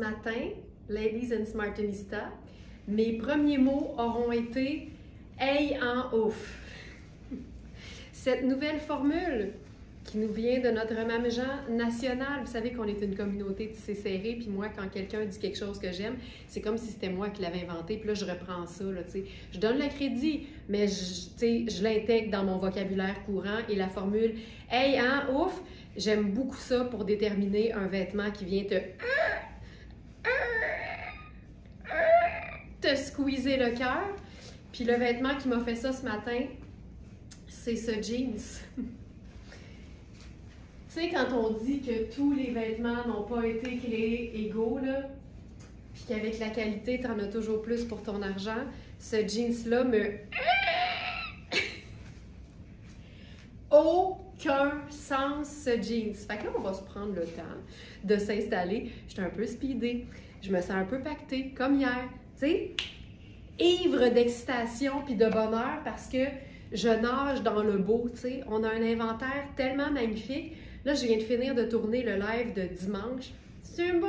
ce matin, Ladies and Smartenista, mes premiers mots auront été « Hey en ouf ». Cette nouvelle formule qui nous vient de notre Maman national. Vous savez qu'on est une communauté tissée serrée, puis moi, quand quelqu'un dit quelque chose que j'aime, c'est comme si c'était moi qui l'avais inventé, puis là, je reprends ça, là, tu sais. Je donne le crédit, mais je l'intègre dans mon vocabulaire courant, et la formule « Hey, hein, ouf », j'aime beaucoup ça pour déterminer un vêtement qui vient te squeezer le cœur. Puis le vêtement qui m'a fait ça ce matin, c'est ce jeans. Tu sais, quand on dit que tous les vêtements n'ont pas été créés égaux, là, puis qu'avec la qualité, tu en as toujours plus pour ton argent, ce jeans-là me... Aucun sens, ce jeans. Fait que là, on va se prendre le temps de s'installer. J'étais un peu speedée. Je me sens un peu pactée, comme hier. Tu sais, ivre d'excitation puis de bonheur parce que je nage dans le beau, tu sais. On a un inventaire tellement magnifique. Là, je viens de finir de tourner le live de dimanche. C'est bon,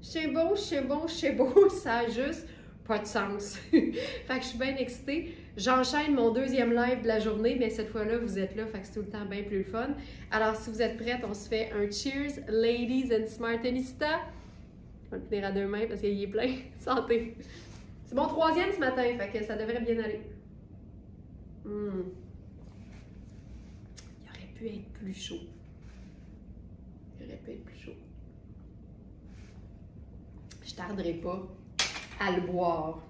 c'est beau, c'est beau, c'est beau. Ça a juste pas de sens. Fait que je suis bien excitée. J'enchaîne mon deuxième live de la journée, mais cette fois-là, vous êtes là, fait que c'est tout le temps bien plus le fun. Alors, si vous êtes prêtes, on se fait un cheers, ladies and smartenista. Je vais le tenir à deux mains parce qu'il est plein. Santé! C'est mon troisième ce matin, fait que ça devrait bien aller. Il aurait pu être plus chaud. Il aurait pu être plus chaud. Je tarderai pas à le boire.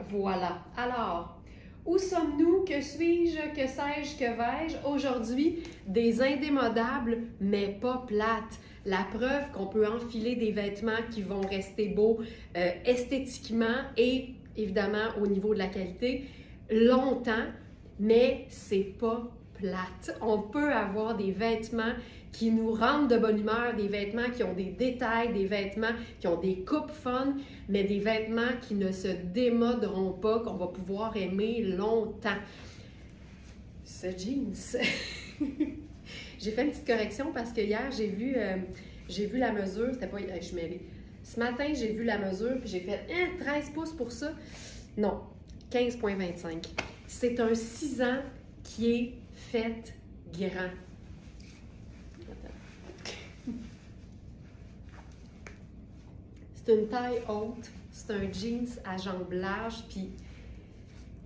Voilà. Alors, où sommes-nous? Que suis-je? Que sais-je? Que vais-je? Aujourd'hui, des indémodables, mais pas plates. La preuve qu'on peut enfiler des vêtements qui vont rester beaux esthétiquement et évidemment au niveau de la qualité longtemps, mais c'est pas plate. On peut avoir des vêtements qui nous rendent de bonne humeur, des vêtements qui ont des détails, des vêtements qui ont des coupes fun, mais des vêtements qui ne se démoderont pas, qu'on va pouvoir aimer longtemps. Ce jeans. J'ai fait une petite correction parce que hier, j'ai vu la mesure, c'était pas... Je suis mêlée. Ce matin, j'ai vu la mesure, puis j'ai fait 13 pouces pour ça. Non, 15,25. C'est un 6 ans qui est fait grand. C'est une taille haute, c'est un jeans à jambes larges, puis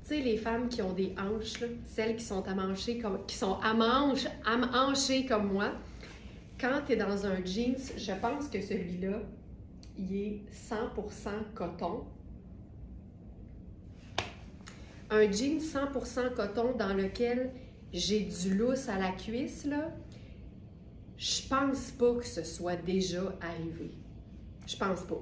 tu sais, les femmes qui ont des hanches, là, celles qui sont amanchées hanchées comme moi, quand tu es dans un jeans, je pense que celui-là, il est 100% coton. Un jean 100% coton dans lequel j'ai du lousse à la cuisse, là, je pense pas que ce soit déjà arrivé. Je pense pas.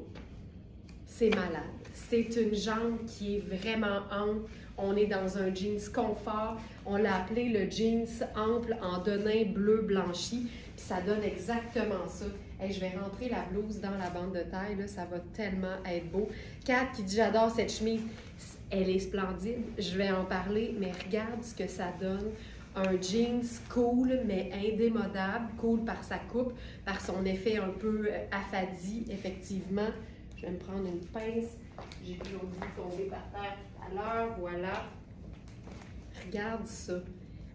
C'est malade. C'est une jambe qui est vraiment ample. On est dans un jeans confort. On l'a appelé le jeans ample en denim bleu blanchi. Puis ça donne exactement ça. Hey, je vais rentrer la blouse dans la bande de taille. Là, ça va tellement être beau. Kat qui dit « J'adore cette chemise ». Elle est splendide. Je vais en parler. Mais regarde ce que ça donne. Un jeans cool, mais indémodable. Cool par sa coupe, par son effet un peu affadi, effectivement. Je vais me prendre une pince. J'ai toujours dû tomber par terre tout à l'heure. Voilà. Regarde ça.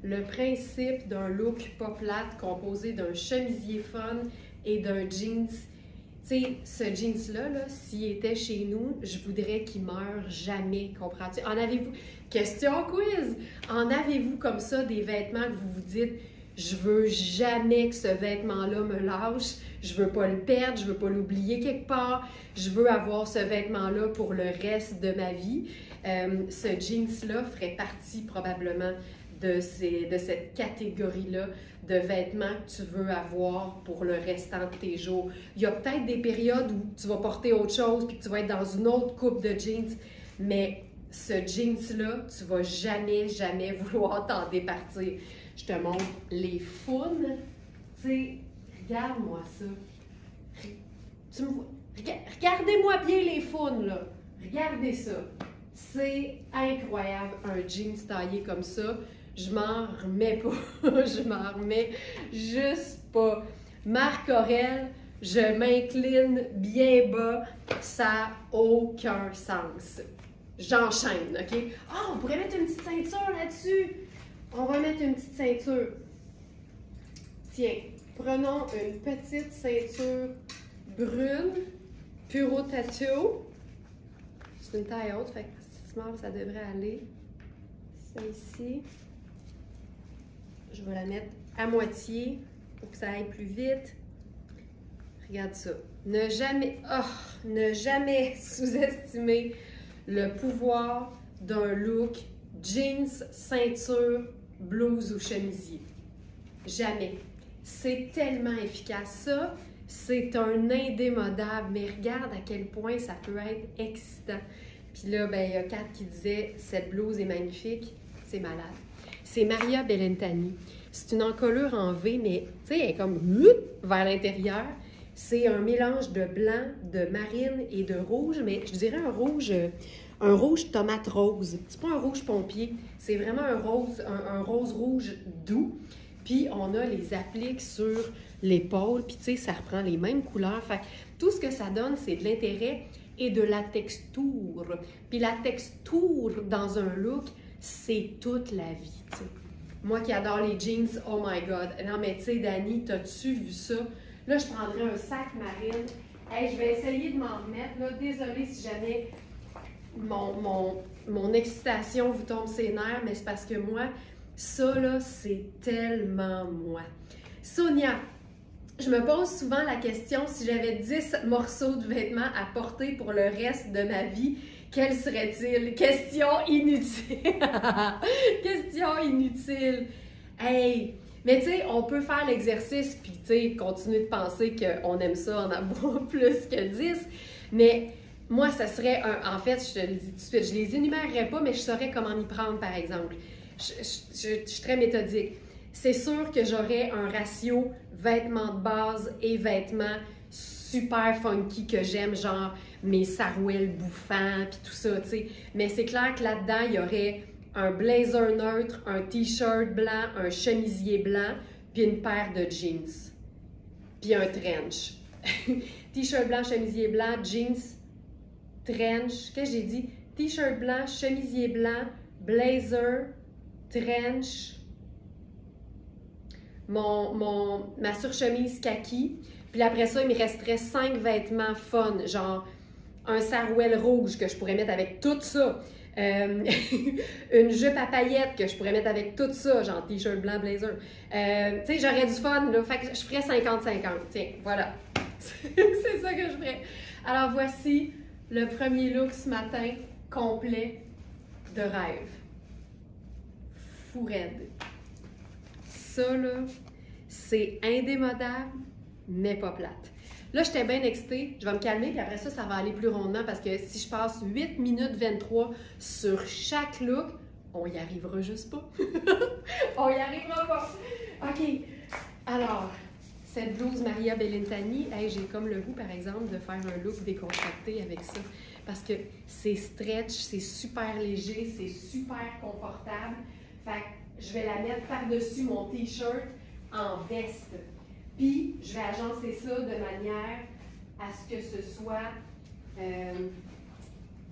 Le principe d'un look pas plate composé d'un chemisier fun et d'un jeans. Tu sais, ce jeans-là, là, s'il était chez nous, je voudrais qu'il meure jamais, comprends-tu? En avez-vous... Question quiz! En avez-vous comme ça des vêtements que vous vous dites « Je veux jamais que ce vêtement-là me lâche, je veux pas le perdre, je veux pas l'oublier quelque part, je veux avoir ce vêtement-là pour le reste de ma vie. » Ce jeans-là ferait partie probablement de cette catégorie-là de vêtements que tu veux avoir pour le restant de tes jours. Il y a peut-être des périodes où tu vas porter autre chose puis que tu vas être dans une autre coupe de jeans, mais ce jeans-là, tu vas jamais, jamais vouloir t'en départir. Je te montre les founes. Tu sais, regarde-moi ça. Tu me vois? Regardez-moi bien les founes, là. Regardez ça. C'est incroyable, un jeans taillé comme ça. Je m'en remets pas. Je m'en remets juste pas. Marc Aurèle, je m'incline bien bas, ça n'a aucun sens. J'enchaîne, OK? Ah, on pourrait mettre une petite ceinture là-dessus. On va mettre une petite ceinture. Tiens, prenons une petite ceinture brune, Puro Tattoo. C'est une taille haute, fait que small, ça devrait aller. Ça ici. Je vais la mettre à moitié pour que ça aille plus vite. Regarde ça. Ne jamais sous-estimer le pouvoir d'un look jeans, ceinture, blouse ou chemisier. Jamais. C'est tellement efficace. Ça, c'est un indémodable, mais regarde à quel point ça peut être excitant. Puis là, ben, il y a Kat qui disait, cette blouse est magnifique, c'est malade. C'est Maria Bellentani. C'est une encolure en V, mais tu sais, elle est comme vers l'intérieur. C'est un mélange de blanc, de marine et de rouge, mais je dirais un rouge tomate rose. C'est pas un rouge pompier, c'est vraiment un rose rouge doux. Puis on a les appliques sur l'épaule, puis tu sais, ça reprend les mêmes couleurs. Fait que tout ce que ça donne, c'est de l'intérêt et de la texture. Puis la texture dans un look, c'est toute la vie, tu sais. Moi qui adore les jeans, oh my God. Non mais tu sais, Dani, t'as-tu vu ça? Là, je prendrais un sac marine. Hey, je vais essayer de m'en remettre. Là, désolée si jamais mon excitation vous tombe ses nerfs, mais c'est parce que moi, ça, là, c'est tellement moi. Sonia, je me pose souvent la question, si j'avais 10 morceaux de vêtements à porter pour le reste de ma vie, quels seraient-ils? Question inutile. Question inutile. Hey! Mais tu sais, on peut faire l'exercice puis tu sais, continuer de penser qu'on aime ça en avoir plus que 10. Mais moi, ça serait en fait, je te le dis tout de suite, je les énumérerais pas, mais je saurais comment m'y prendre, par exemple. Je suis très méthodique. C'est sûr que j'aurais un ratio vêtements de base et vêtements super funky que j'aime, genre mes sarouels bouffants puis tout ça, tu sais. Mais c'est clair que là-dedans, il y aurait un blazer neutre, un t-shirt blanc, un chemisier blanc, puis une paire de jeans. Puis un trench. T-shirt blanc, chemisier blanc, jeans, trench. Qu'est-ce que j'ai dit? T-shirt blanc, chemisier blanc, blazer, trench, ma surchemise kaki. Puis après ça, il me resterait 5 vêtements fun, genre un sarouel rouge que je pourrais mettre avec tout ça. Une jupe à paillettes que je pourrais mettre avec tout ça, genre t-shirt blanc, blazer. Tu sais, j'aurais du fun, là. Fait que je ferais 50-50. Tiens, voilà. C'est ça que je ferais. Alors, voici le premier look ce matin, complet de rêve. Fou raide. Ça, là, c'est indémodable, mais pas plate. Là, j'étais bien excitée. Je vais me calmer, puis après ça, ça va aller plus rondement parce que si je passe 8 minutes 23 sur chaque look, on y arrivera juste pas. On y arrivera pas. OK. Alors, cette blouse Maria Bellentani, hey, j'ai comme le goût, par exemple, de faire un look décontracté avec ça. Parce que c'est stretch, c'est super léger, c'est super confortable. Fait que je vais la mettre par-dessus mon t-shirt en veste. Puis, je vais agencer ça de manière à ce que ce soit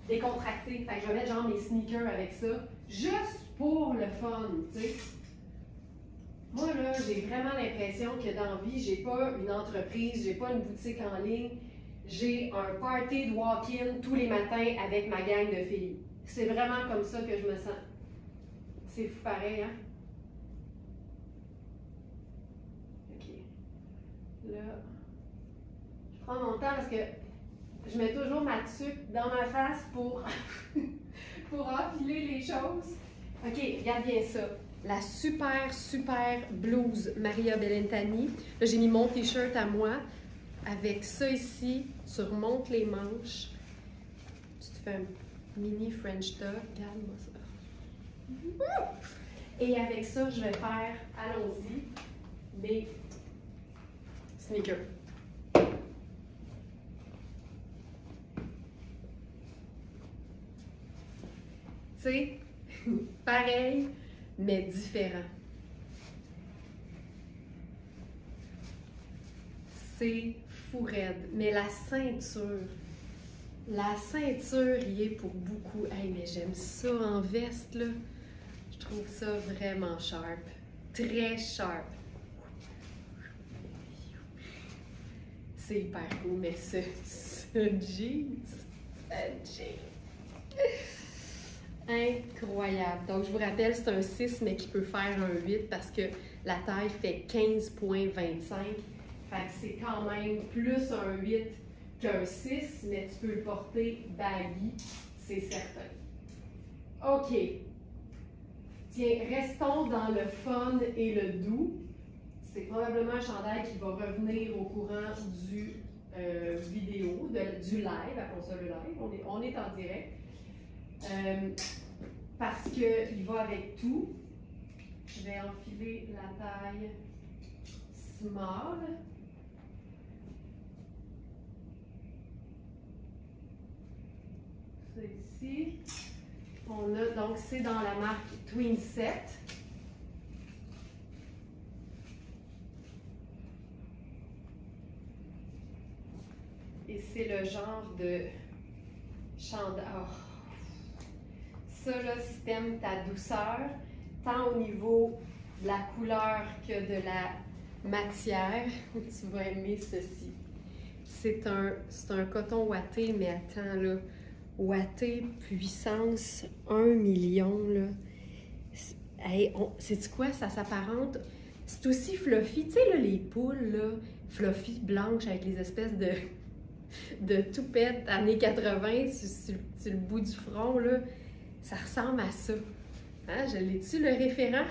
décontracté. Fait que je vais mettre genre mes sneakers avec ça, juste pour le fun, tu sais. Moi, là, j'ai vraiment l'impression que dans la vie, j'ai pas une entreprise, j'ai pas une boutique en ligne. J'ai un party de walk-in tous les matins avec ma gang de filles. C'est vraiment comme ça que je me sens. C'est fou pareil, hein? Là, je prends mon temps parce que je mets toujours ma tuque dans ma face pour enfiler les choses. OK, regarde bien ça. La super blouse Maria Bellentani. Là, j'ai mis mon t-shirt à moi. Avec ça ici, tu remontes les manches. Tu te fais un mini French top. Regarde-moi ça. Et avec ça, je vais faire, allons-y, mes sneakers. Tu sais, pareil, mais différent. C'est fou raide. Mais la ceinture, il est pour beaucoup. Hey, mais j'aime ça en veste, là. Je trouve ça vraiment sharp. Très sharp. C'est hyper cool, mais ce jeans, incroyable. Donc, je vous rappelle, c'est un 6, mais qui peut faire un 8 parce que la taille fait 15,25. Fait que c'est quand même plus un 8 qu'un 6, mais tu peux le porter baggy, c'est certain. OK. Tiens, restons dans le fun et le doux. C'est probablement un chandail qui va revenir au courant du vidéo, du live, appelons ça le live, on est en direct. Parce qu'il va avec tout. Je vais enfiler la taille small. C'est ici. On a, donc c'est dans la marque Twinset. Et c'est le genre de chandail. Oh. Ça, là, si t'aimes ta douceur, tant au niveau de la couleur que de la matière, tu vas aimer ceci. C'est un coton ouaté, mais attends, là, ouaté puissance 1 million, là. Hey, sais-tu quoi, ça s'apparente? C'est aussi fluffy, tu sais, là, les poules, là, fluffy, blanches, avec les espèces de toupettes années 80 sur le bout du front, là. Ça ressemble à ça. Hein? Je l'ai-tu, le référent?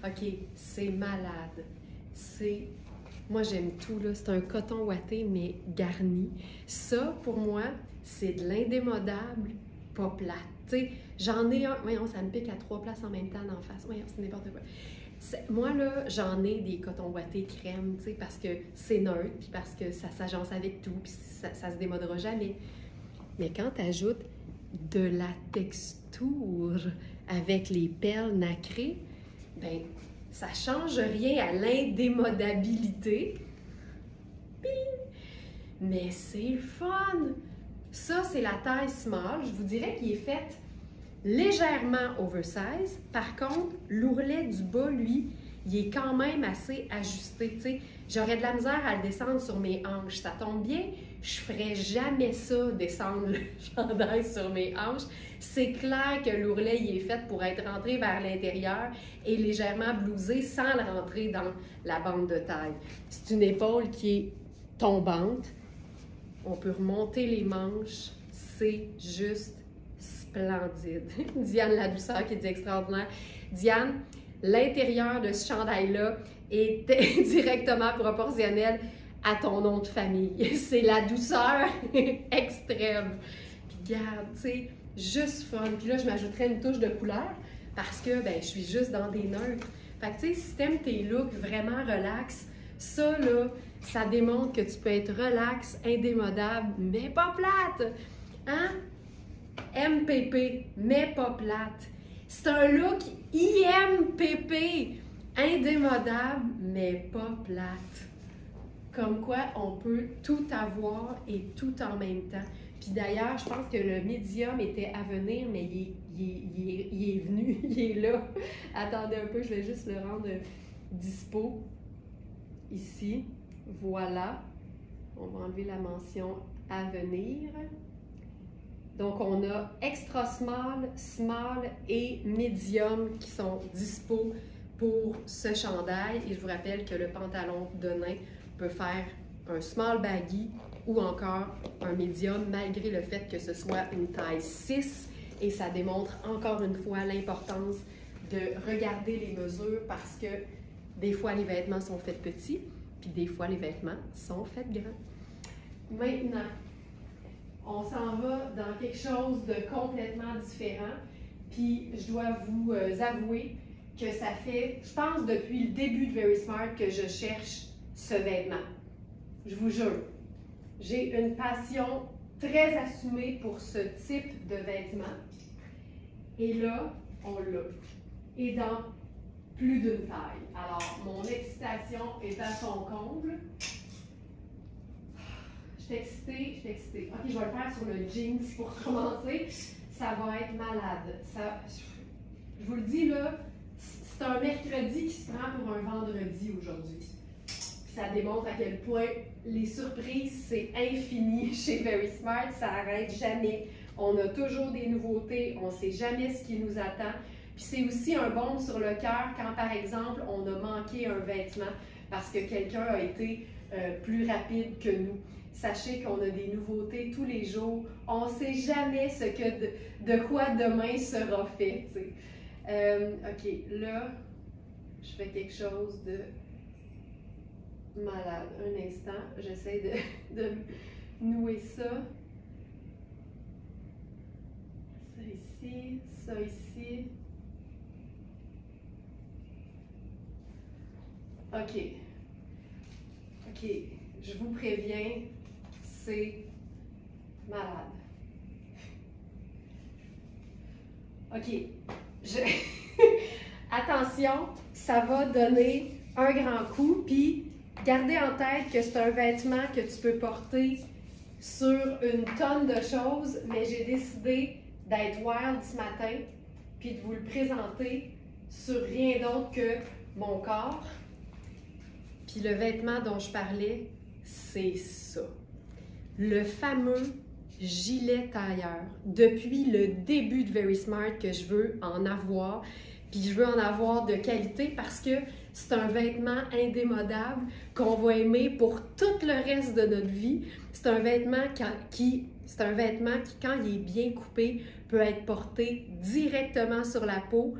OK, c'est malade. Moi, j'aime tout, là. C'est un coton ouaté, mais garni. Ça, pour moi, c'est de l'indémodable, pas plate. Tu sais, j'en ai un... Voyons, ça me pique à 3 places en même temps d'en face. Voyons, c'est n'importe quoi. Moi, là, j'en ai des cotons ouatés crème, tu sais, parce que c'est neutre, puis parce que ça s'agence avec tout, puis ça se démodera jamais. Mais quand tu ajoutes de la texture avec les perles nacrées, ben ça change rien à l'indémodabilité. Mais c'est le fun! Ça, c'est la taille small. Je vous dirais qu'il est fait légèrement oversize. Par contre, l'ourlet du bas, lui, il est quand même assez ajusté. Tu sais, j'aurais de la misère à le descendre sur mes hanches. Ça tombe bien, je ferais jamais ça, descendre le chandail sur mes hanches. C'est clair que l'ourlet, il est fait pour être rentré vers l'intérieur et légèrement blousé sans le rentrer dans la bande de taille. C'est une épaule qui est tombante. On peut remonter les manches. C'est juste splendide. Diane Ladouceur qui dit extraordinaire. Diane, l'intérieur de ce chandail-là est directement proportionnel à ton nom de famille. C'est la douceur extrême. Puis regarde, tu sais, juste fun. Puis là, je m'ajouterais une touche de couleur parce que, ben, je suis juste dans des neutres. Fait que, tu sais, si t'aimes tes looks vraiment relax, ça, là, ça démontre que tu peux être relax, indémodable, mais pas plate. Hein? MPP, mais pas plate. C'est un look IMPP, indémodable, mais pas plate. Comme quoi, on peut tout avoir et tout en même temps. Puis d'ailleurs, je pense que le médium était à venir, mais il est venu, il est là. Attendez un peu, je vais juste le rendre dispo ici. Voilà. On va enlever la mention à venir. Donc, on a extra small, small et medium qui sont dispo pour ce chandail. Et je vous rappelle que le pantalon de nain peut faire un small baggy ou encore un medium, malgré le fait que ce soit une taille 6. Et ça démontre encore une fois l'importance de regarder les mesures parce que des fois, les vêtements sont faits petits, puis des fois, les vêtements sont faits grands. Maintenant, on s'en va dans quelque chose de complètement différent. Puis, je dois vous avouer que ça fait, je pense, depuis le début de Very Smart que je cherche ce vêtement. Je vous jure. J'ai une passion très assumée pour ce type de vêtement. Et là, on l'a. Et dans plus d'une taille. Alors, mon excitation est à son comble. Je suis excitée, je suis excitée. Ok, je vais le faire sur le jeans pour commencer. Ça va être malade. Ça, je vous le dis là, c'est un mercredi qui se prend pour un vendredi aujourd'hui. Ça démontre à quel point les surprises, c'est infini chez Very Smart, ça n'arrête jamais. On a toujours des nouveautés, on ne sait jamais ce qui nous attend. Puis c'est aussi un baume sur le cœur quand, par exemple, on a manqué un vêtement parce que quelqu'un a été plus rapide que nous. Sachez qu'on a des nouveautés tous les jours. On ne sait jamais ce que de quoi demain sera fait. OK, là, je fais quelque chose de malade. Un instant, j'essaie de nouer ça. Ça ici, ça ici. OK. OK, je vous préviens, c'est malade. OK, attention, ça va donner un grand coup, puis gardez en tête que c'est un vêtement que tu peux porter sur une tonne de choses, mais j'ai décidé d'être wild ce matin, puis de vous le présenter sur rien d'autre que mon corps. Puis le vêtement dont je parlais, c'est ça. Le fameux gilet tailleur. Depuis le début de Very Smart que je veux en avoir, puis je veux en avoir de qualité parce que c'est un vêtement indémodable qu'on va aimer pour tout le reste de notre vie. C'est un vêtement qui, quand il est bien coupé, peut être porté directement sur la peau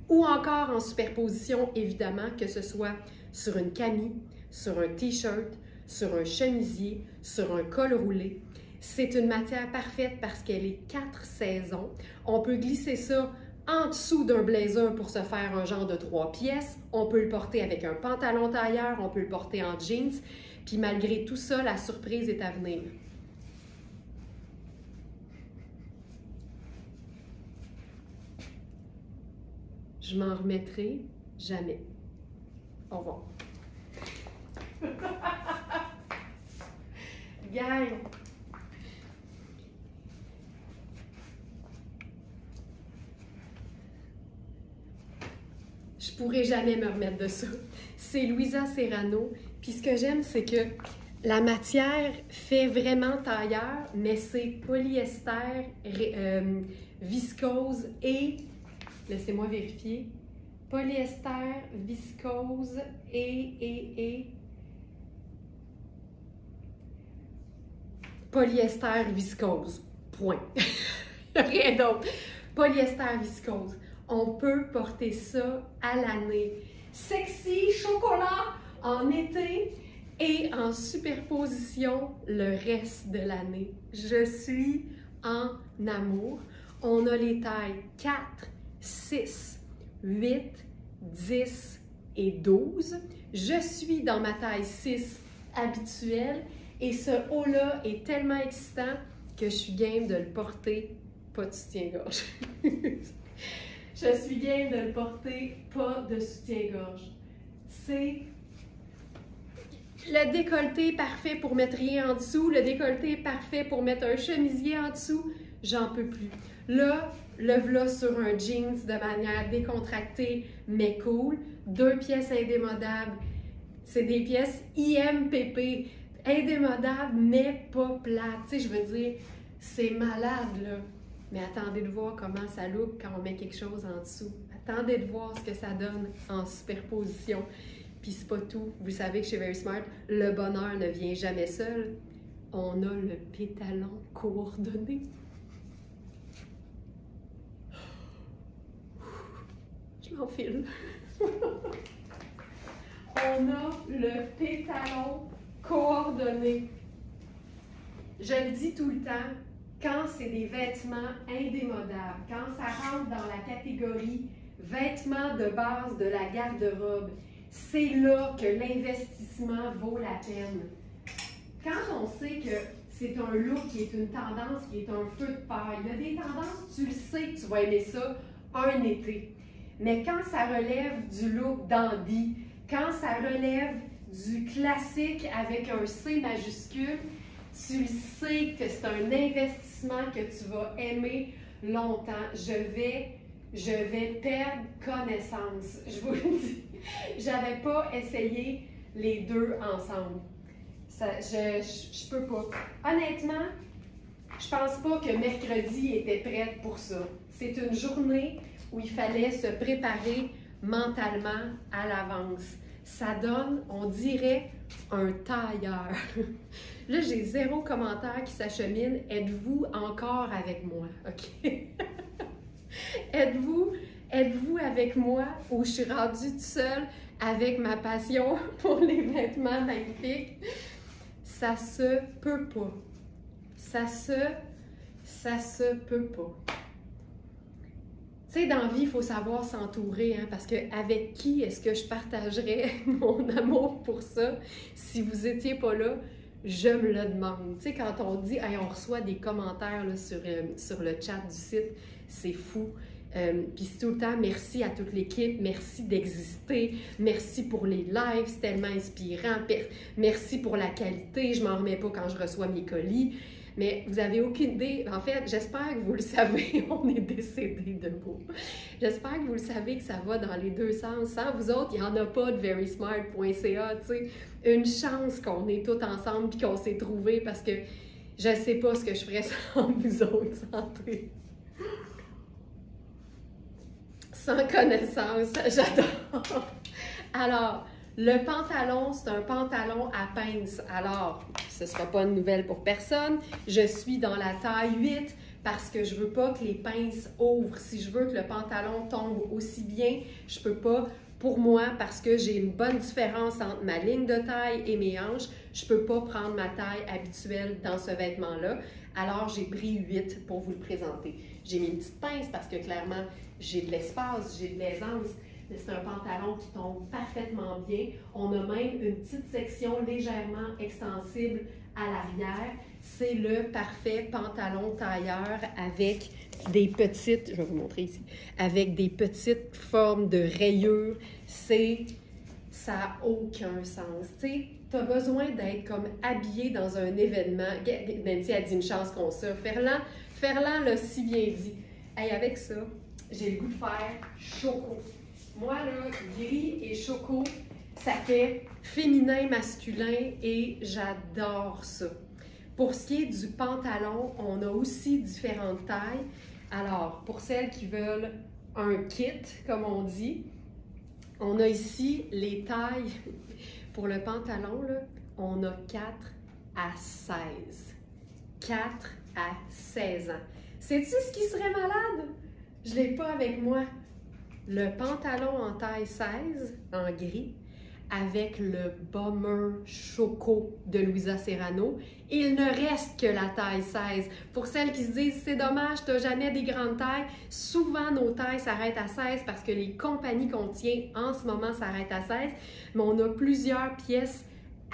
ou encore en superposition, évidemment, que ce soit sur une camie, sur un t-shirt, sur un chemisier, sur un col roulé. C'est une matière parfaite parce qu'elle est 4 saisons. On peut glisser ça en dessous d'un blazer pour se faire un genre de 3 pièces. On peut le porter avec un pantalon tailleur, on peut le porter en jeans. Puis malgré tout ça, la surprise est à venir. Je m'en remettrai jamais. Au revoir. Gagne! Je pourrais jamais me remettre de ça. C'est Louisa Serrano. Puis ce que j'aime, c'est que la matière fait vraiment tailleur, mais c'est polyester, viscose et, laissez-moi vérifier, polyester, viscose et polyester, viscose. Point. Rien d'autre. Polyester, viscose. On peut porter ça à l'année. Sexy, chocolat, en été et en superposition le reste de l'année. Je suis en amour. On a les tailles 4, 6, 8, 10 et 12. Je suis dans ma taille 6 habituelle et ce haut-là est tellement excitant que je suis game de le porter, pas de soutien-gorge. Je suis game de le porter, pas de soutien-gorge. C'est le décolleté parfait pour mettre rien en dessous, le décolleté parfait pour mettre un chemisier en dessous, j'en peux plus. Là, le v'là sur un jeans de manière décontractée mais cool, 2 pièces indémodables. C'est des pièces IMPP, indémodables mais pas plates. Tu sais, je veux dire, c'est malade là. Mais attendez de voir comment ça look quand on met quelque chose en dessous. Attendez de voir ce que ça donne en superposition. Puis c'est pas tout. Vous savez que chez Very Smart, le bonheur ne vient jamais seul. On a le pétalon coordonné. Je m'enfile. On a le pétalon coordonné. Je le dis tout le temps, quand c'est des vêtements indémodables, quand ça rentre dans la catégorie vêtements de base de la garde-robe, c'est là que l'investissement vaut la peine. Quand on sait que c'est un look qui est une tendance, qui est un feu de paille, il y a des tendances, tu le sais que tu vas aimer ça un été. Mais quand ça relève du look dandy, quand ça relève du classique avec un C majuscule, Tu le sais que c'est un investissement que tu vas aimer longtemps. Je vais perdre connaissance. Je vous le dis. J'avais pas essayé les deux ensemble. Je peux pas. Honnêtement, je pense pas que mercredi était prête pour ça. C'est une journée où il fallait se préparer mentalement à l'avance. Ça donne, on dirait, un tailleur. Là, j'ai 0 commentaire qui s'achemine. Êtes-vous encore avec moi? OK? Êtes-vous avec moi ou je suis rendue toute seule avec ma passion pour les vêtements magnifiques? Ça se peut pas. Ça se peut pas. Tu sais, dans la vie, il faut savoir s'entourer, hein, parce que avec qui est-ce que je partagerais mon amour pour ça si vous n'étiez pas là? Je me le demande. Tu sais, quand on dit, hey, on reçoit des commentaires là, sur le chat du site, c'est fou. Puis c'est tout le temps, merci à toute l'équipe, merci d'exister, merci pour les lives, c'est tellement inspirant, merci pour la qualité, je m'en remets pas quand je reçois mes colis. Mais vous n'avez aucune idée. En fait, j'espère que vous le savez, on est décédés debout. J'espère que vous le savez que ça va dans les deux sens. Sans vous autres, il n'y en a pas de verysmart.ca, tu sais. Une chance qu'on est tous ensemble et qu'on s'est trouvés parce que je ne sais pas ce que je ferais sans vous autres, santé. Sans connaissance, j'adore. Alors, le pantalon, c'est un pantalon à pince. Alors, ce ne sera pas une nouvelle pour personne. Je suis dans la taille 8 parce que je ne veux pas que les pinces ouvrent. Si je veux que le pantalon tombe aussi bien, je ne peux pas. Pour moi, parce que j'ai une bonne différence entre ma ligne de taille et mes hanches, je ne peux pas prendre ma taille habituelle dans ce vêtement-là. Alors, j'ai pris 8 pour vous le présenter. J'ai mis une petite pince parce que clairement, j'ai de l'espace, j'ai de l'aisance. C'est un pantalon qui tombe parfaitement bien. On a même une petite section légèrement extensible à l'arrière. C'est le parfait pantalon tailleur avec des petites, je vais vous montrer ici, avec des petites formes de rayures. Ça n'a aucun sens. Tu sais, tu as besoin d'être comme habillé dans un événement. Nancy a dit une chance qu'on ça. Ferland l'a si bien dit. Hey, avec ça, j'ai le goût de faire choco. Moi, là, gris et choco, ça fait féminin, masculin et j'adore ça. Pour ce qui est du pantalon, on a aussi différentes tailles. Alors, pour celles qui veulent un kit, comme on dit, on a ici les tailles. Pour le pantalon, là, on a 4 à 16. 4 à 16 ans. Sais-tu ce qui serait malade? Je ne l'ai pas avec moi. Le pantalon en taille 16, en gris, avec le bomber choco de Louisa Serrano. Il ne reste que la taille 16. Pour celles qui se disent, c'est dommage, tu n'as jamais des grandes tailles, souvent nos tailles s'arrêtent à 16 parce que les compagnies qu'on tient en ce moment s'arrêtent à 16, mais on a plusieurs pièces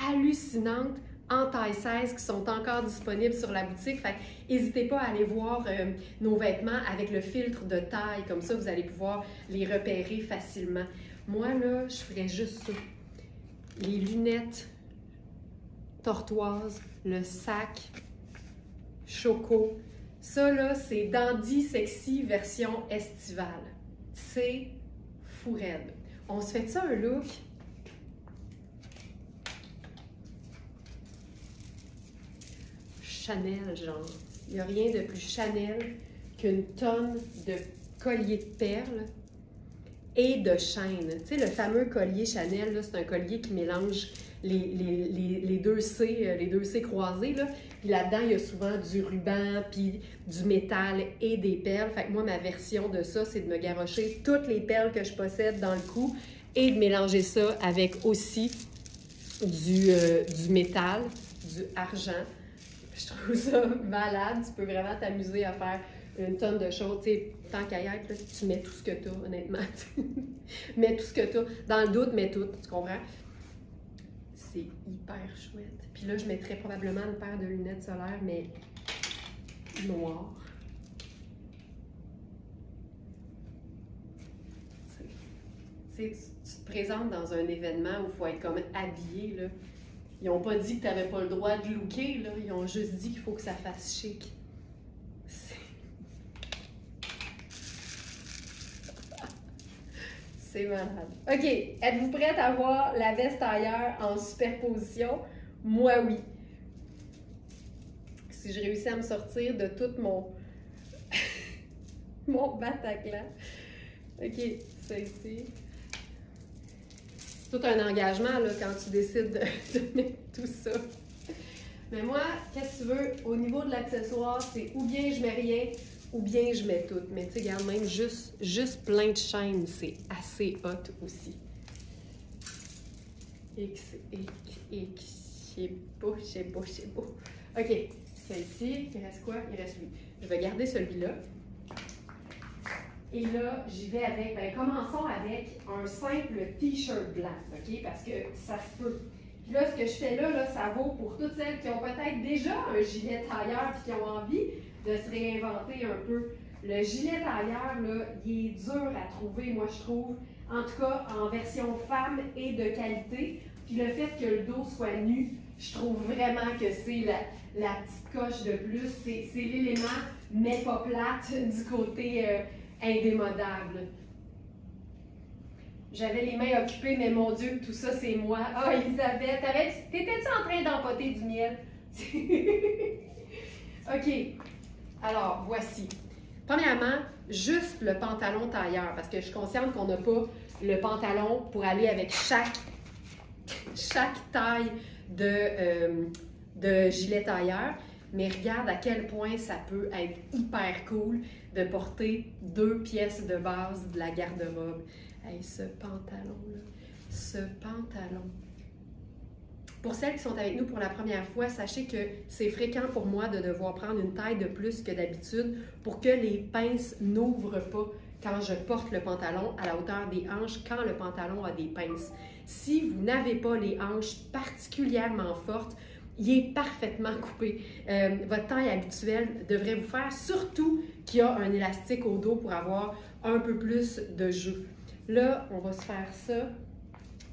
hallucinantes en taille 16 qui sont encore disponibles sur la boutique. Fait n'hésitez pas à aller voir nos vêtements avec le filtre de taille. Comme ça, vous allez pouvoir les repérer facilement. Moi, là, je ferais juste ça. Les lunettes tortoises, le sac choco. Ça, là, c'est Dandy Sexy version estivale. C'est fou raide. On se fait ça un look? Chanel, genre. Il n'y a rien de plus Chanel qu'une tonne de collier de perles et de chaînes. Tu sais, le fameux collier Chanel, c'est un collier qui mélange les deux C croisés. Là. Puis là-dedans, il y a souvent du ruban, puis du métal et des perles. Fait que moi, ma version de ça, c'est de me garrocher toutes les perles que je possède dans le cou et de mélanger ça avec aussi du métal, du argent. Je trouve ça malade. Tu peux vraiment t'amuser à faire une tonne de choses. Tu sais, tant qu'à y être, là, tu mets tout ce que tu as, honnêtement. Mets tout ce que tu as. Dans le doute, mets tout. Tu comprends? C'est hyper chouette. Puis là, je mettrais probablement une paire de lunettes solaires, mais noires. Tu sais, tu te présentes dans un événement où il faut être comme habillé, là. Ils n'ont pas dit que tu n'avais pas le droit de looker, là. Ils ont juste dit qu'il faut que ça fasse chic. C'est malade. OK, êtes-vous prête à voir la veste ailleurs en superposition? Moi, oui. Si je réussis à me sortir de tout mon, mon Bataclan. OK, ça ici. C'est tout un engagement là, quand tu décides de mettre tout ça. Mais moi, qu'est-ce que tu veux? Au niveau de l'accessoire, c'est ou bien je mets rien, ou bien je mets tout. Mais tu sais, regarde, même juste plein de chaînes, c'est assez hot aussi. C'est beau, c'est beau, c'est beau. OK, celle-ci, il reste quoi? Il reste lui. Je vais garder celui-là. Et là, j'y vais avec, ben, commençons avec un simple t-shirt blanc, OK? Parce que ça se peut. Puis là, ce que je fais là, ça vaut pour toutes celles qui ont peut-être déjà un gilet tailleur et qui ont envie de se réinventer un peu. Le gilet tailleur, là, il est dur à trouver, moi, je trouve. En tout cas, en version femme et de qualité. Puis le fait que le dos soit nu, je trouve vraiment que c'est la petite coche de plus. C'est l'élément, mais pas plate, du côté indémodable. J'avais les mains occupées, mais mon Dieu, tout ça, c'est moi. Ah, Elisabeth, t'étais-tu en train d'empoter du miel? OK. Alors, voici. Premièrement, juste le pantalon tailleur, parce que je suis consciente qu'on n'a pas le pantalon pour aller avec chaque taille de gilet tailleur. Mais regarde à quel point ça peut être hyper cool de porter 2 pièces de base de la garde-robe. Hey, ce pantalon-là, ce pantalon. Pour celles qui sont avec nous pour la première fois, sachez que c'est fréquent pour moi de devoir prendre une taille de plus que d'habitude pour que les pinces n'ouvrent pas quand je porte le pantalon à la hauteur des hanches, quand le pantalon a des pinces. Si vous n'avez pas les hanches particulièrement fortes, il est parfaitement coupé. Votre taille habituelle devrait vous faire, surtout qu'il y a un élastique au dos pour avoir un peu plus de jeu. Là, on va se faire ça.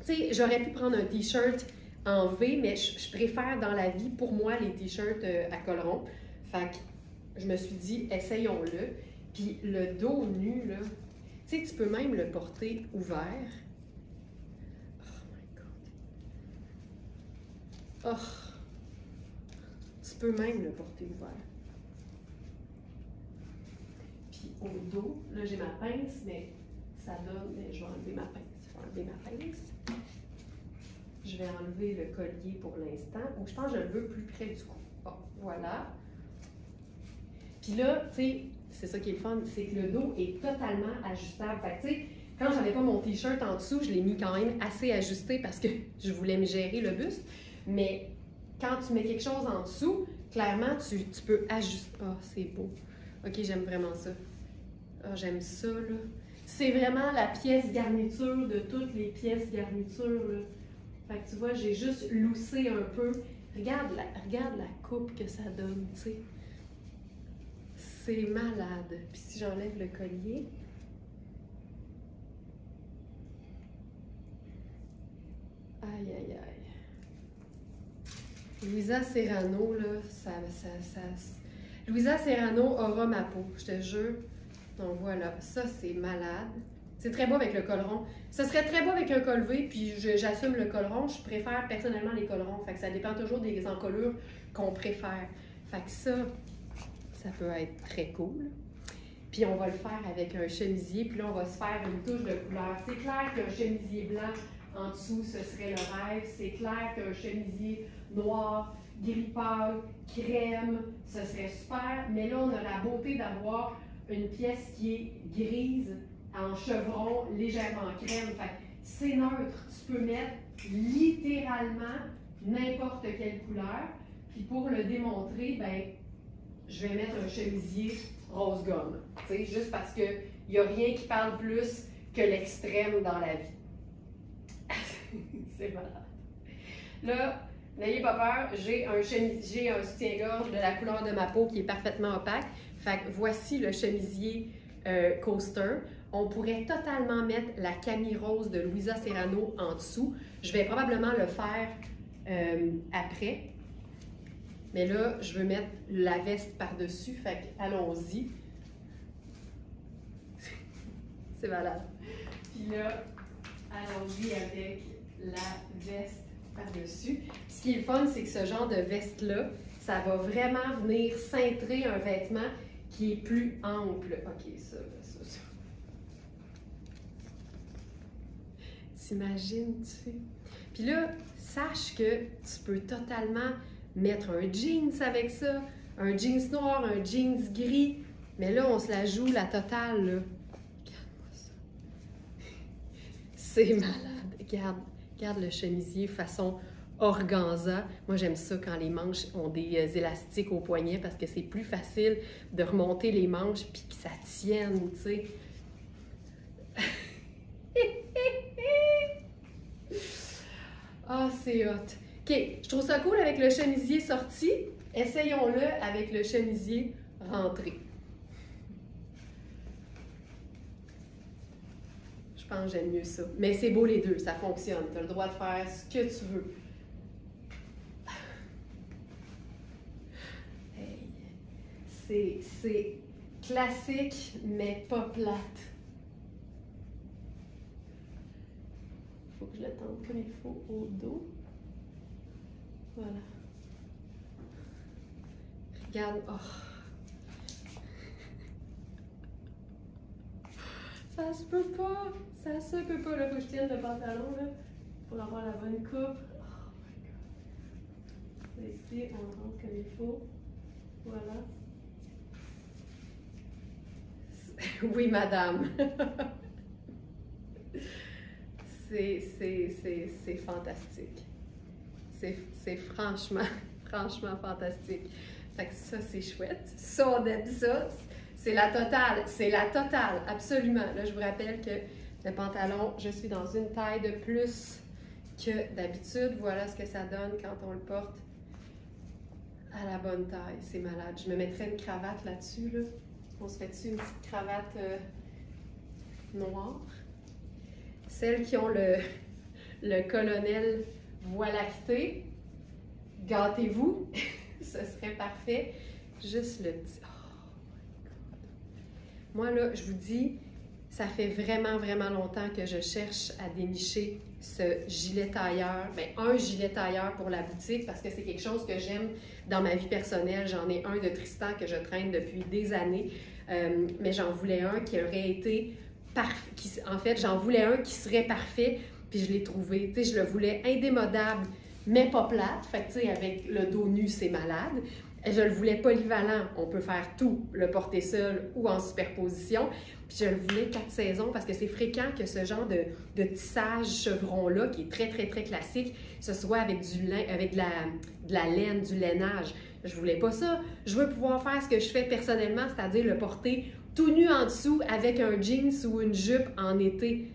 Tu sais, j'aurais pu prendre un t-shirt en V, mais je préfère dans la vie, pour moi, les t-shirts à col rond. Fait que je me suis dit, essayons-le. Puis le dos nu, là, tu sais, tu peux même le porter ouvert. Oh my God. Oh! Tu peux même le porter ouvert. Puis au dos, là j'ai ma pince, mais ça donne, mais je vais enlever ma pince. Je vais enlever ma pince. Je vais enlever le collier pour l'instant. Ou je pense que je le veux plus près du cou. Bon, voilà. Puis là, tu sais, c'est ça qui est le fun, c'est que le dos est totalement ajustable. Fait que tu sais, quand j'avais pas mon t-shirt en dessous, je l'ai mis quand même assez ajusté parce que je voulais me gérer le buste. Mais quand tu mets quelque chose en dessous, clairement, tu peux ajuster. Ah, c'est beau. OK, j'aime vraiment ça. Ah, j'aime ça, là. C'est vraiment la pièce garniture de toutes les pièces garnitures, là. Fait que tu vois, j'ai juste loussé un peu. Regarde la coupe que ça donne, tu sais. C'est malade. Puis si j'enlève le collier... Aïe, aïe, aïe. Louisa Serrano, là, Louisa Serrano aura ma peau, je te jure. Donc voilà, ça c'est malade. C'est très beau avec le col rond. Ça serait très beau avec un col V, puis j'assume le col rond. Je préfère personnellement les cols ronds. Fait que ça dépend toujours des encolures qu'on préfère. Fait que ça peut être très cool. Puis on va le faire avec un chemisier, puis là on va se faire une touche de couleur. C'est clair qu'un chemisier blanc en dessous, ce serait le rêve. C'est clair qu'un chemisier noir, gris pâle, crème, ce serait super. Mais là, on a la beauté d'avoir une pièce qui est grise, en chevron, légèrement crème. Fait que c'est neutre. Tu peux mettre littéralement n'importe quelle couleur. Puis pour le démontrer, ben, je vais mettre un chemisier rose gomme. Tu sais, juste parce qu'il n'y a rien qui parle plus que l'extrême dans la vie. C'est malade. Là, n'ayez pas peur, j'ai un soutien-gorge de la couleur de ma peau qui est parfaitement opaque. Fait que voici le chemisier coaster. On pourrait totalement mettre la camille rose de Louisa Serrano en dessous. Je vais probablement le faire après. Mais là, je veux mettre la veste par-dessus, fait que allons-y. C'est malade. Puis là, allons-y avec la veste par-dessus. Ce qui est le fun, c'est que ce genre de veste-là, ça va vraiment venir cintrer un vêtement qui est plus ample. OK, ça. T'imagines, tu sais? Puis là, sache que tu peux totalement mettre un jeans avec ça, un jeans noir, un jeans gris. Mais là, on se la joue la totale, là. Regarde-moi ça. C'est malade. Regarde le chemisier façon organza. Moi, j'aime ça quand les manches ont des élastiques au poignet parce que c'est plus facile de remonter les manches puis que ça tienne, tu sais. Ah, c'est hot. OK, je trouve ça cool avec le chemisier sorti. Essayons-le avec le chemisier rentré. Je pense que j'aime mieux ça. Mais c'est beau les deux, ça fonctionne. Tu as le droit de faire ce que tu veux. Hey. C'est classique, mais pas plate. Faut que je le tende comme il faut au dos. Voilà. Regarde. Oh. Ça se peut pas. Ça se peut pas. Là, faut que je tienne le pantalon là, pour avoir la bonne coupe. Oh my God. Ici, on rentre comme il faut. Voilà. Oui, madame. C'est fantastique. C'est franchement fantastique. Fait que ça, c'est chouette. Ça, on aime ça. C'est la totale, absolument. Là, je vous rappelle que le pantalon, je suis dans une taille de plus que d'habitude. Voilà ce que ça donne quand on le porte à la bonne taille. C'est malade. Je me mettrais une cravate là-dessus. Là. On se fait-tu une petite cravate noire? Celles qui ont le colonel Voie lactée, gâtez-vous, ce serait parfait. Juste le petit... Oh my God. Moi, là, je vous dis, ça fait vraiment longtemps que je cherche à dénicher ce gilet tailleur. Bien, un gilet tailleur pour la boutique, parce que c'est quelque chose que j'aime dans ma vie personnelle. J'en ai un de Tristan que je traîne depuis des années, mais j'en voulais un qui aurait été parfait. En fait, j'en voulais un qui serait parfait, puis je l'ai trouvé. Tu sais, je le voulais indémodable, mais pas plate. Fait que, tu sais, avec le dos nu, c'est malade. Je le voulais polyvalent. On peut faire tout, le porter seul ou en superposition. Puis je le voulais 4 saisons parce que c'est fréquent que ce genre de tissage chevron-là, qui est très classique, ce soit avec du lin, avec de la laine, du lainage. Je voulais pas ça. Je veux pouvoir faire ce que je fais personnellement, c'est-à-dire le porter tout nu en dessous avec un jeans ou une jupe en été.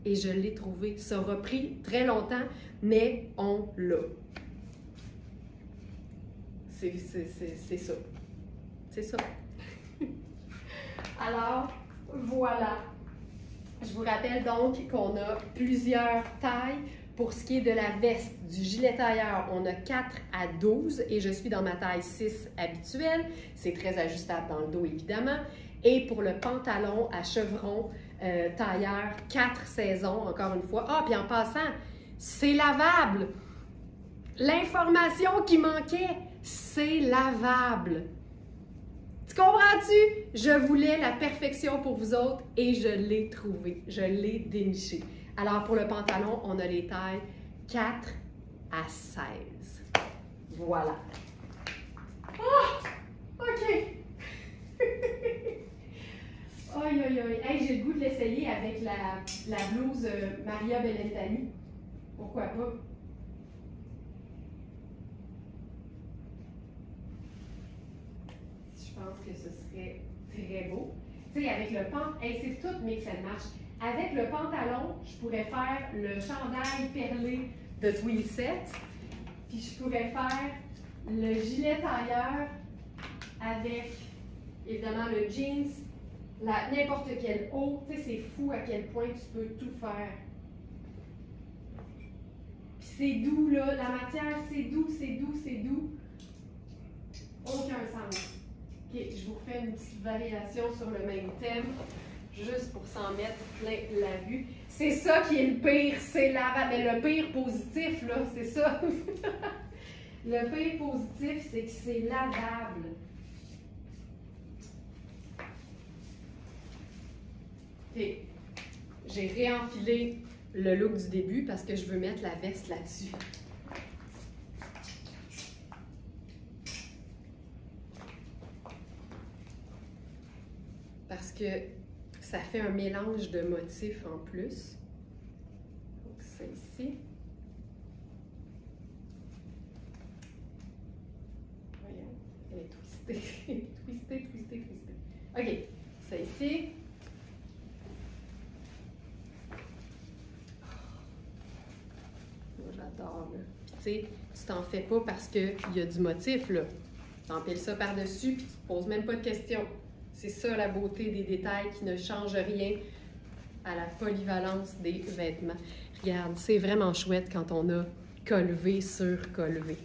Et je l'ai trouvé. Ça aura pris très longtemps, mais on l'a. C'est ça. C'est ça. Alors, voilà. Je vous rappelle donc qu'on a plusieurs tailles. Pour ce qui est de la veste, du gilet tailleur, on a 4 à 12 et je suis dans ma taille 6 habituelle. C'est très ajustable dans le dos, évidemment. Et pour le pantalon à chevron tailleur, 4 saisons, encore une fois. Ah, puis en passant, c'est lavable. L'information qui manquait, c'est lavable. Tu comprends-tu? Je voulais la perfection pour vous autres et je l'ai trouvé. Je l'ai déniché. Alors, pour le pantalon, on a les tailles 4 à 16. Voilà. Oh! OK. Aïe, aïe, aïe. Hey, j'ai le goût de l'essayer avec la blouse Maria Bellentani. Pourquoi pas? Je pense que ce serait très beau. Tu sais, avec le pantalon, hey, c'est tout mix and match. Avec le pantalon, je pourrais faire le chandail perlé de Twinset. Puis je pourrais faire le gilet tailleur avec, évidemment, le jeans, n'importe quel haut. Tu sais, c'est fou à quel point tu peux tout faire. Puis c'est doux, là. La matière, c'est doux, c'est doux, c'est doux. Aucun sens. OK, je vous refais une petite variation sur le même thème, juste pour s'en mettre plein la vue. C'est ça qui est le pire, c'est mais le pire positif, là, c'est ça. Le pire positif, c'est que c'est lavable. OK, j'ai réenfilé le look du début parce que je veux mettre la veste là-dessus. Parce que ça fait un mélange de motifs en plus. Donc, ça ici. Voyons, elle est twistée. Twistée, twistée, twistée. OK, ça ici. Moi, j'adore, là. Puis, tu sais, tu t'en fais pas parce qu'il y a du motif, là. Tu empiles ça par-dessus, puis tu te poses même pas de questions. C'est ça la beauté des détails qui ne changent rien à la polyvalence des vêtements. Regarde, c'est vraiment chouette quand on a collevé sur collevé.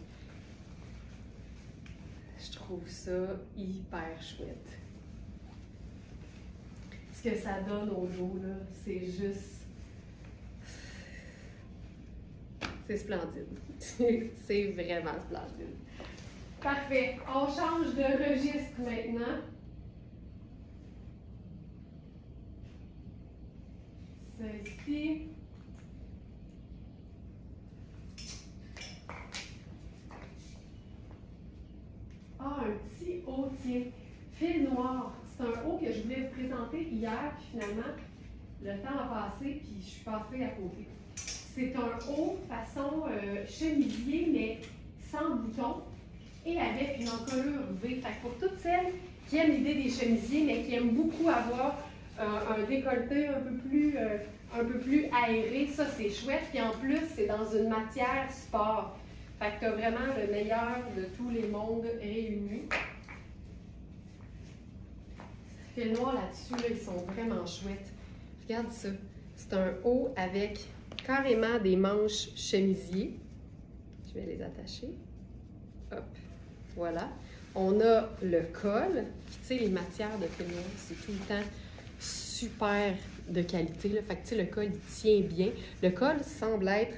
Je trouve ça hyper chouette. Ce que ça donne au dos, là, c'est juste... C'est splendide. C'est vraiment splendide. Parfait. On change de registre maintenant. Ici. Ah, un petit haut, tiens. Fil noir. C'est un haut que je voulais vous présenter hier, puis finalement, le temps a passé, puis je suis passée à côté. C'est un haut façon chemisier, mais sans bouton et avec une encolure V. Fait que pour toutes celles qui aiment l'idée des chemisiers, mais qui aiment beaucoup avoir un décolleté un peu plus aéré, ça c'est chouette. Puis en plus, c'est dans une matière sport. Fait que tu as vraiment le meilleur de tous les mondes réunis. Le noir là-dessus, là, ils sont vraiment chouettes. Regarde ça. C'est un haut avec carrément des manches chemisier. Je vais les attacher. Hop. Voilà. On a le col. Puis tu sais, les matières de fil noir, c'est tout le temps super de qualité, là. Fait que, tu sais, le col, il tient bien. Le col semble être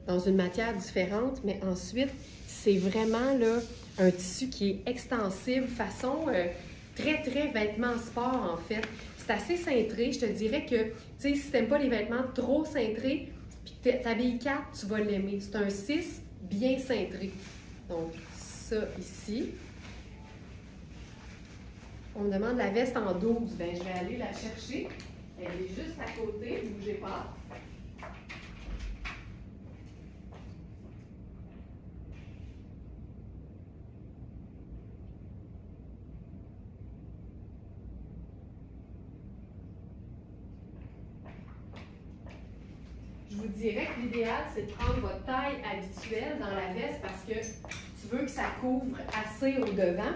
dans une matière différente, mais ensuite, c'est vraiment là, un tissu qui est extensible, façon très, très vêtement sport, en fait. C'est assez cintré. Je te dirais que, tu sais, si tu n'aimes pas les vêtements trop cintrés, puis que tu habilles 4, tu vas l'aimer. C'est un 6 bien cintré. Donc, ça ici. On me demande la veste en 12. Bien, je vais aller la chercher. Elle est juste à côté, ne bougez pas. Je vous dirais que l'idéal, c'est de prendre votre taille habituelle dans la veste parce que tu veux que ça couvre assez au devant.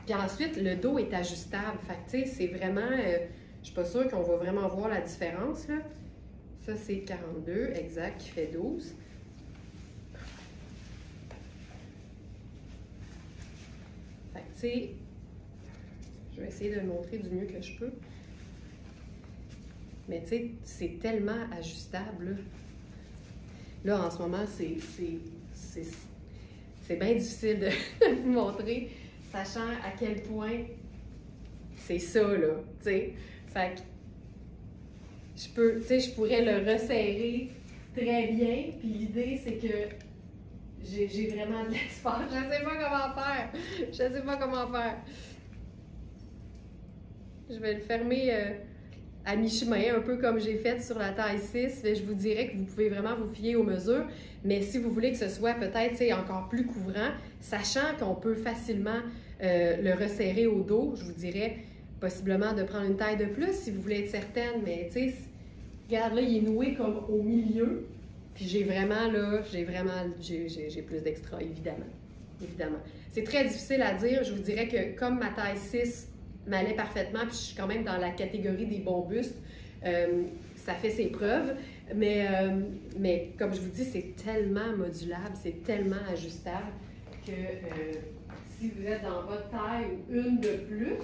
Puis ensuite, le dos est ajustable. Fait que, tu sais, c'est vraiment... je suis pas sûre qu'on va vraiment voir la différence, là. Ça, c'est 42, exact, qui fait 12. Fait que, tu sais, je vais essayer de le montrer du mieux que je peux. Mais, tu sais, c'est tellement ajustable, là. Là, en ce moment, c'est bien difficile de vous montrer, sachant à quel point c'est ça, là, tu sais. Fait que je pourrais le resserrer très bien, puis l'idée, c'est que j'ai vraiment de l'espace. Je sais pas comment faire. Je sais pas comment faire. Je vais le fermer à mi-chemin, un peu comme j'ai fait sur la taille 6. Je vous dirais que vous pouvez vraiment vous fier aux mesures, mais si vous voulez que ce soit peut-être encore plus couvrant, sachant qu'on peut facilement le resserrer au dos, je vous dirais possiblement de prendre une taille de plus si vous voulez être certaine, mais tu sais, regarde là, il est noué comme au milieu, puis j'ai plus d'extra, évidemment. C'est très difficile à dire, je vous dirais que comme ma taille 6 m'allait parfaitement, puis je suis quand même dans la catégorie des bons bustes, ça fait ses preuves, mais comme je vous dis, c'est tellement modulable, c'est tellement ajustable que si vous êtes dans votre taille ou une de plus,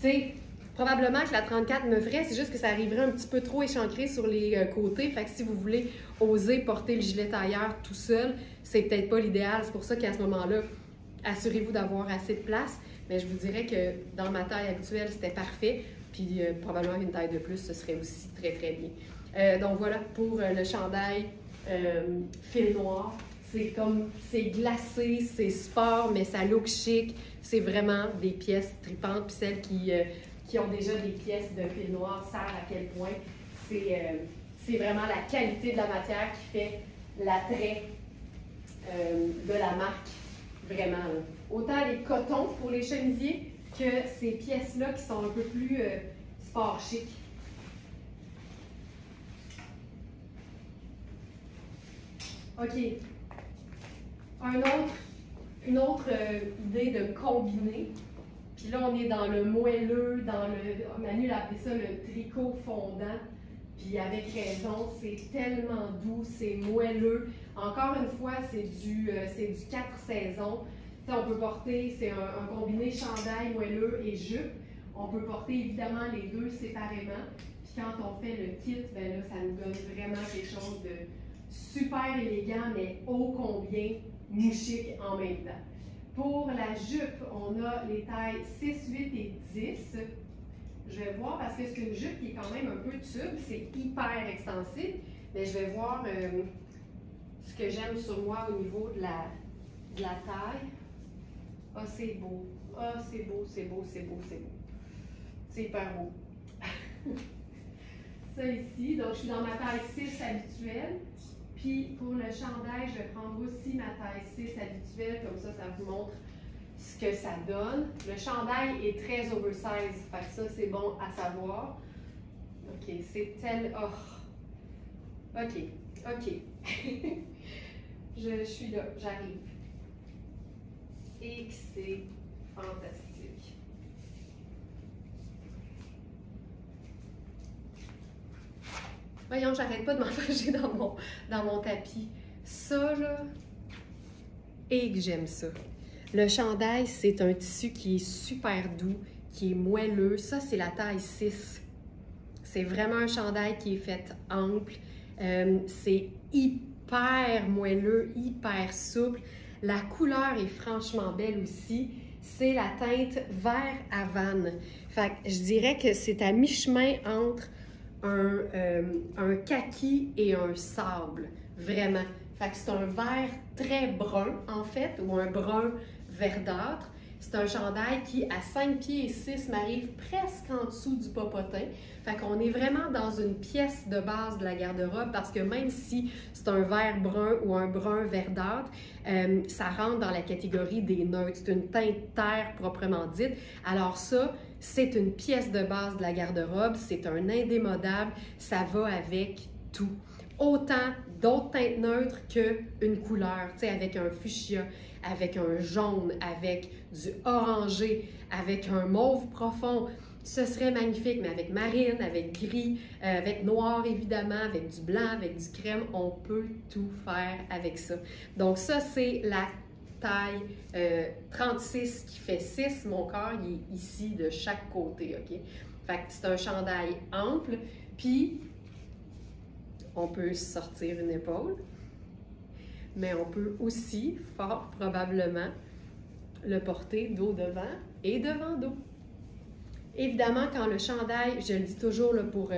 tu sais, probablement que la 34 me ferait, c'est juste que ça arriverait un petit peu trop échancré sur les côtés. Fait que si vous voulez oser porter le gilet tailleur tout seul, c'est peut-être pas l'idéal. C'est pour ça qu'à ce moment-là, assurez-vous d'avoir assez de place. Mais je vous dirais que dans ma taille habituelle, c'était parfait. Puis probablement qu'une taille de plus, ce serait aussi très, très bien. Donc voilà pour le chandail fil noir. C'est glacé, c'est sport, mais ça look chic. C'est vraiment des pièces tripantes. Puis celles qui ont déjà des pièces de fil noir savent à quel point c'est vraiment la qualité de la matière qui fait l'attrait de la marque, vraiment. Là. Autant les cotons pour les chemisiers que ces pièces-là qui sont un peu plus sport chic. OK. Une autre idée de combiner. Puis là, on est dans le moelleux, Manu a appelé ça le tricot fondant. Puis avec raison, c'est tellement doux, c'est moelleux. Encore une fois, c'est du 4 saisons. T'sais, on peut porter, c'est un combiné chandail, moelleux et jupe. On peut porter évidemment les deux séparément. Puis quand on fait le kit, ben là, ça nous donne vraiment quelque chose de super élégant, mais ô combien mouchique en même temps. Pour la jupe, on a les tailles 6, 8 et 10. Je vais voir, parce que c'est une jupe qui est quand même un peu tube, c'est hyper extensible, mais je vais voir ce que j'aime sur moi au niveau de la taille. Ah, c'est beau. Ah, c'est beau, c'est beau, c'est beau, c'est beau. C'est hyper beau. Ça ici, donc je suis dans ma taille 6 habituelle. Puis pour le chandail, je vais prendre aussi ma taille 6 habituelle, comme ça vous montre ce que ça donne. Le chandail est très oversize, fait que ça c'est bon à savoir. OK, c'est tel... Oh. OK, OK. Je suis là, j'arrive. Et c'est fantastique. Voyons, j'arrête pas de m'enfarger dans mon tapis. Ça, là, et que j'aime ça. Le chandail, c'est un tissu qui est super doux, qui est moelleux. Ça, c'est la taille 6. C'est vraiment un chandail qui est fait ample. C'est hyper moelleux, hyper souple. La couleur est franchement belle aussi. C'est la teinte vert Havane. Fait que je dirais que c'est à mi-chemin entre un kaki et un sable, vraiment. Fait que c'est un vert très brun, en fait, ou un brun verdâtre. C'est un chandail qui, à 5 pieds et 6, m'arrive presque en dessous du popotin. Fait qu'on est vraiment dans une pièce de base de la garde-robe parce que même si c'est un vert brun ou un brun verdâtre, ça rentre dans la catégorie des neutres. C'est une teinte terre proprement dite. Alors ça, c'est une pièce de base de la garde-robe, c'est un indémodable, ça va avec tout. Autant d'autres teintes neutres qu'une couleur, tu sais, avec un fuchsia, avec un jaune, avec du orangé, avec un mauve profond. Ce serait magnifique, mais avec marine, avec gris, avec noir évidemment, avec du blanc, avec du crème, on peut tout faire avec ça. Donc ça, c'est la taille 36 qui fait 6. Mon corps, il est ici de chaque côté, OK? Fait que c'est un chandail ample, puis on peut sortir une épaule, mais on peut aussi, fort probablement, le porter dos devant et devant dos. Évidemment, quand le chandail, je le dis toujours là, pour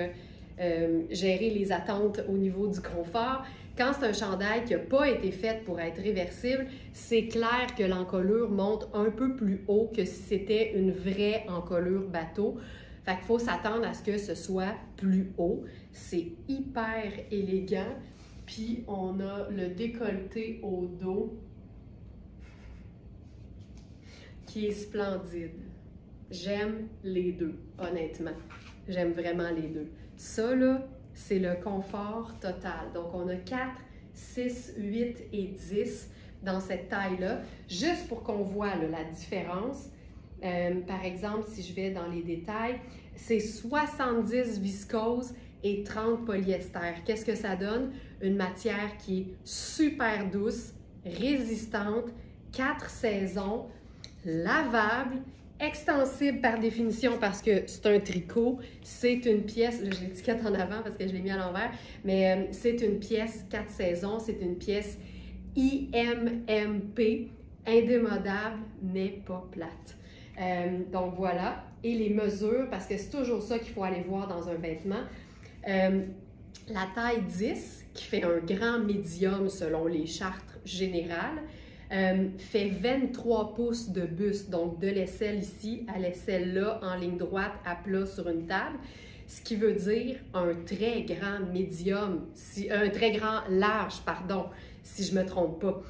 gérer les attentes au niveau du confort, quand c'est un chandail qui n'a pas été fait pour être réversible, c'est clair que l'encolure monte un peu plus haut que si c'était une vraie encolure bateau. Fait qu'il faut s'attendre à ce que ce soit plus haut. C'est hyper élégant. Puis on a le décolleté au dos qui est splendide. J'aime les deux, honnêtement. J'aime vraiment les deux. Ça, là, c'est le confort total. Donc, on a 4, 6, 8 et 10 dans cette taille-là, juste pour qu'on voit là, la différence. Par exemple, si je vais dans les détails, C'est 70 viscose et 30 polyester. Qu'est-ce que ça donne? Une matière qui est super douce, résistante, 4 saisons, lavable, extensible par définition parce que c'est un tricot. C'est une pièce, là j'ai l'étiquette en avant parce que je l'ai mis à l'envers, mais c'est une pièce 4 saisons, c'est une pièce IMMP, indémodable, mais pas plate. Donc voilà. Et les mesures, parce que c'est toujours ça qu'il faut aller voir dans un vêtement. La taille 10, qui fait un grand médium selon les chartes générales, fait 23 pouces de buste, donc de l'aisselle ici à l'aisselle là, en ligne droite, à plat sur une table, ce qui veut dire un très grand médium, un très grand large, pardon, si je ne me trompe pas.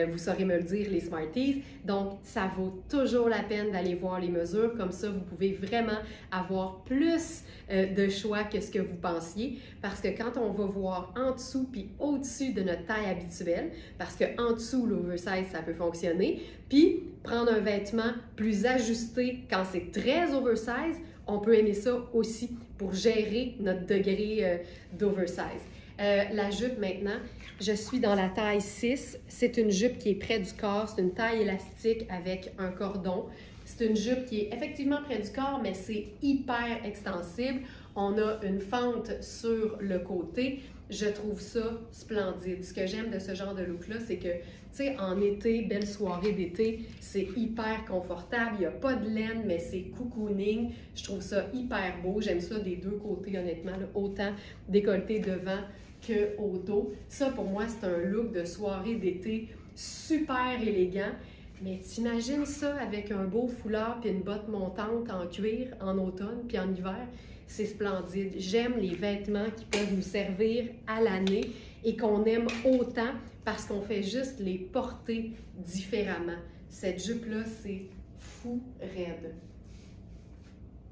Vous saurez me le dire, les Smarties. Donc, ça vaut toujours la peine d'aller voir les mesures. Comme ça, vous pouvez vraiment avoir plus de choix que ce que vous pensiez. Parce que quand on va voir en dessous puis au-dessus de notre taille habituelle, parce qu'en dessous, l'oversize, ça peut fonctionner, puis prendre un vêtement plus ajusté quand c'est très oversize, on peut aimer ça aussi pour gérer notre degré d'oversize. La jupe maintenant, je suis dans la taille 6. C'est une jupe qui est près du corps. C'est une taille élastique avec un cordon. C'est une jupe qui est effectivement près du corps, mais c'est hyper extensible. On a une fente sur le côté. Je trouve ça splendide. Ce que j'aime de ce genre de look-là, c'est que, tu sais, en été, belle soirée d'été, c'est hyper confortable. Il n'y a pas de laine, mais c'est cocooning. Je trouve ça hyper beau. J'aime ça des deux côtés, honnêtement, là, autant décolleté devant qu'au dos. Ça, pour moi, c'est un look de soirée d'été super élégant. Mais t'imagines ça avec un beau foulard puis une botte montante en cuir en automne puis en hiver? C'est splendide. J'aime les vêtements qui peuvent nous servir à l'année et qu'on aime autant parce qu'on fait juste les porter différemment. Cette jupe-là, c'est fou raide.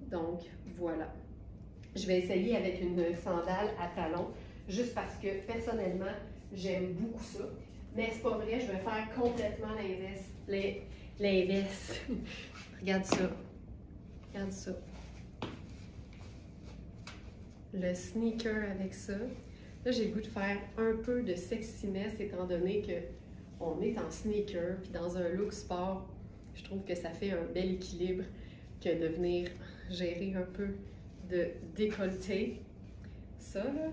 Donc, voilà. Je vais essayer avec une sandale à talons, juste parce que, personnellement, j'aime beaucoup ça. Mais c'est pas vrai, je vais faire complètement l'inverse. L'inverse. Regarde ça. Regarde ça. Le sneaker avec ça. Là, j'ai le goût de faire un peu de sexiness, étant donné qu'on est en sneaker, puis dans un look sport. Je trouve que ça fait un bel équilibre que de venir gérer un peu de décolleté. Ça, là,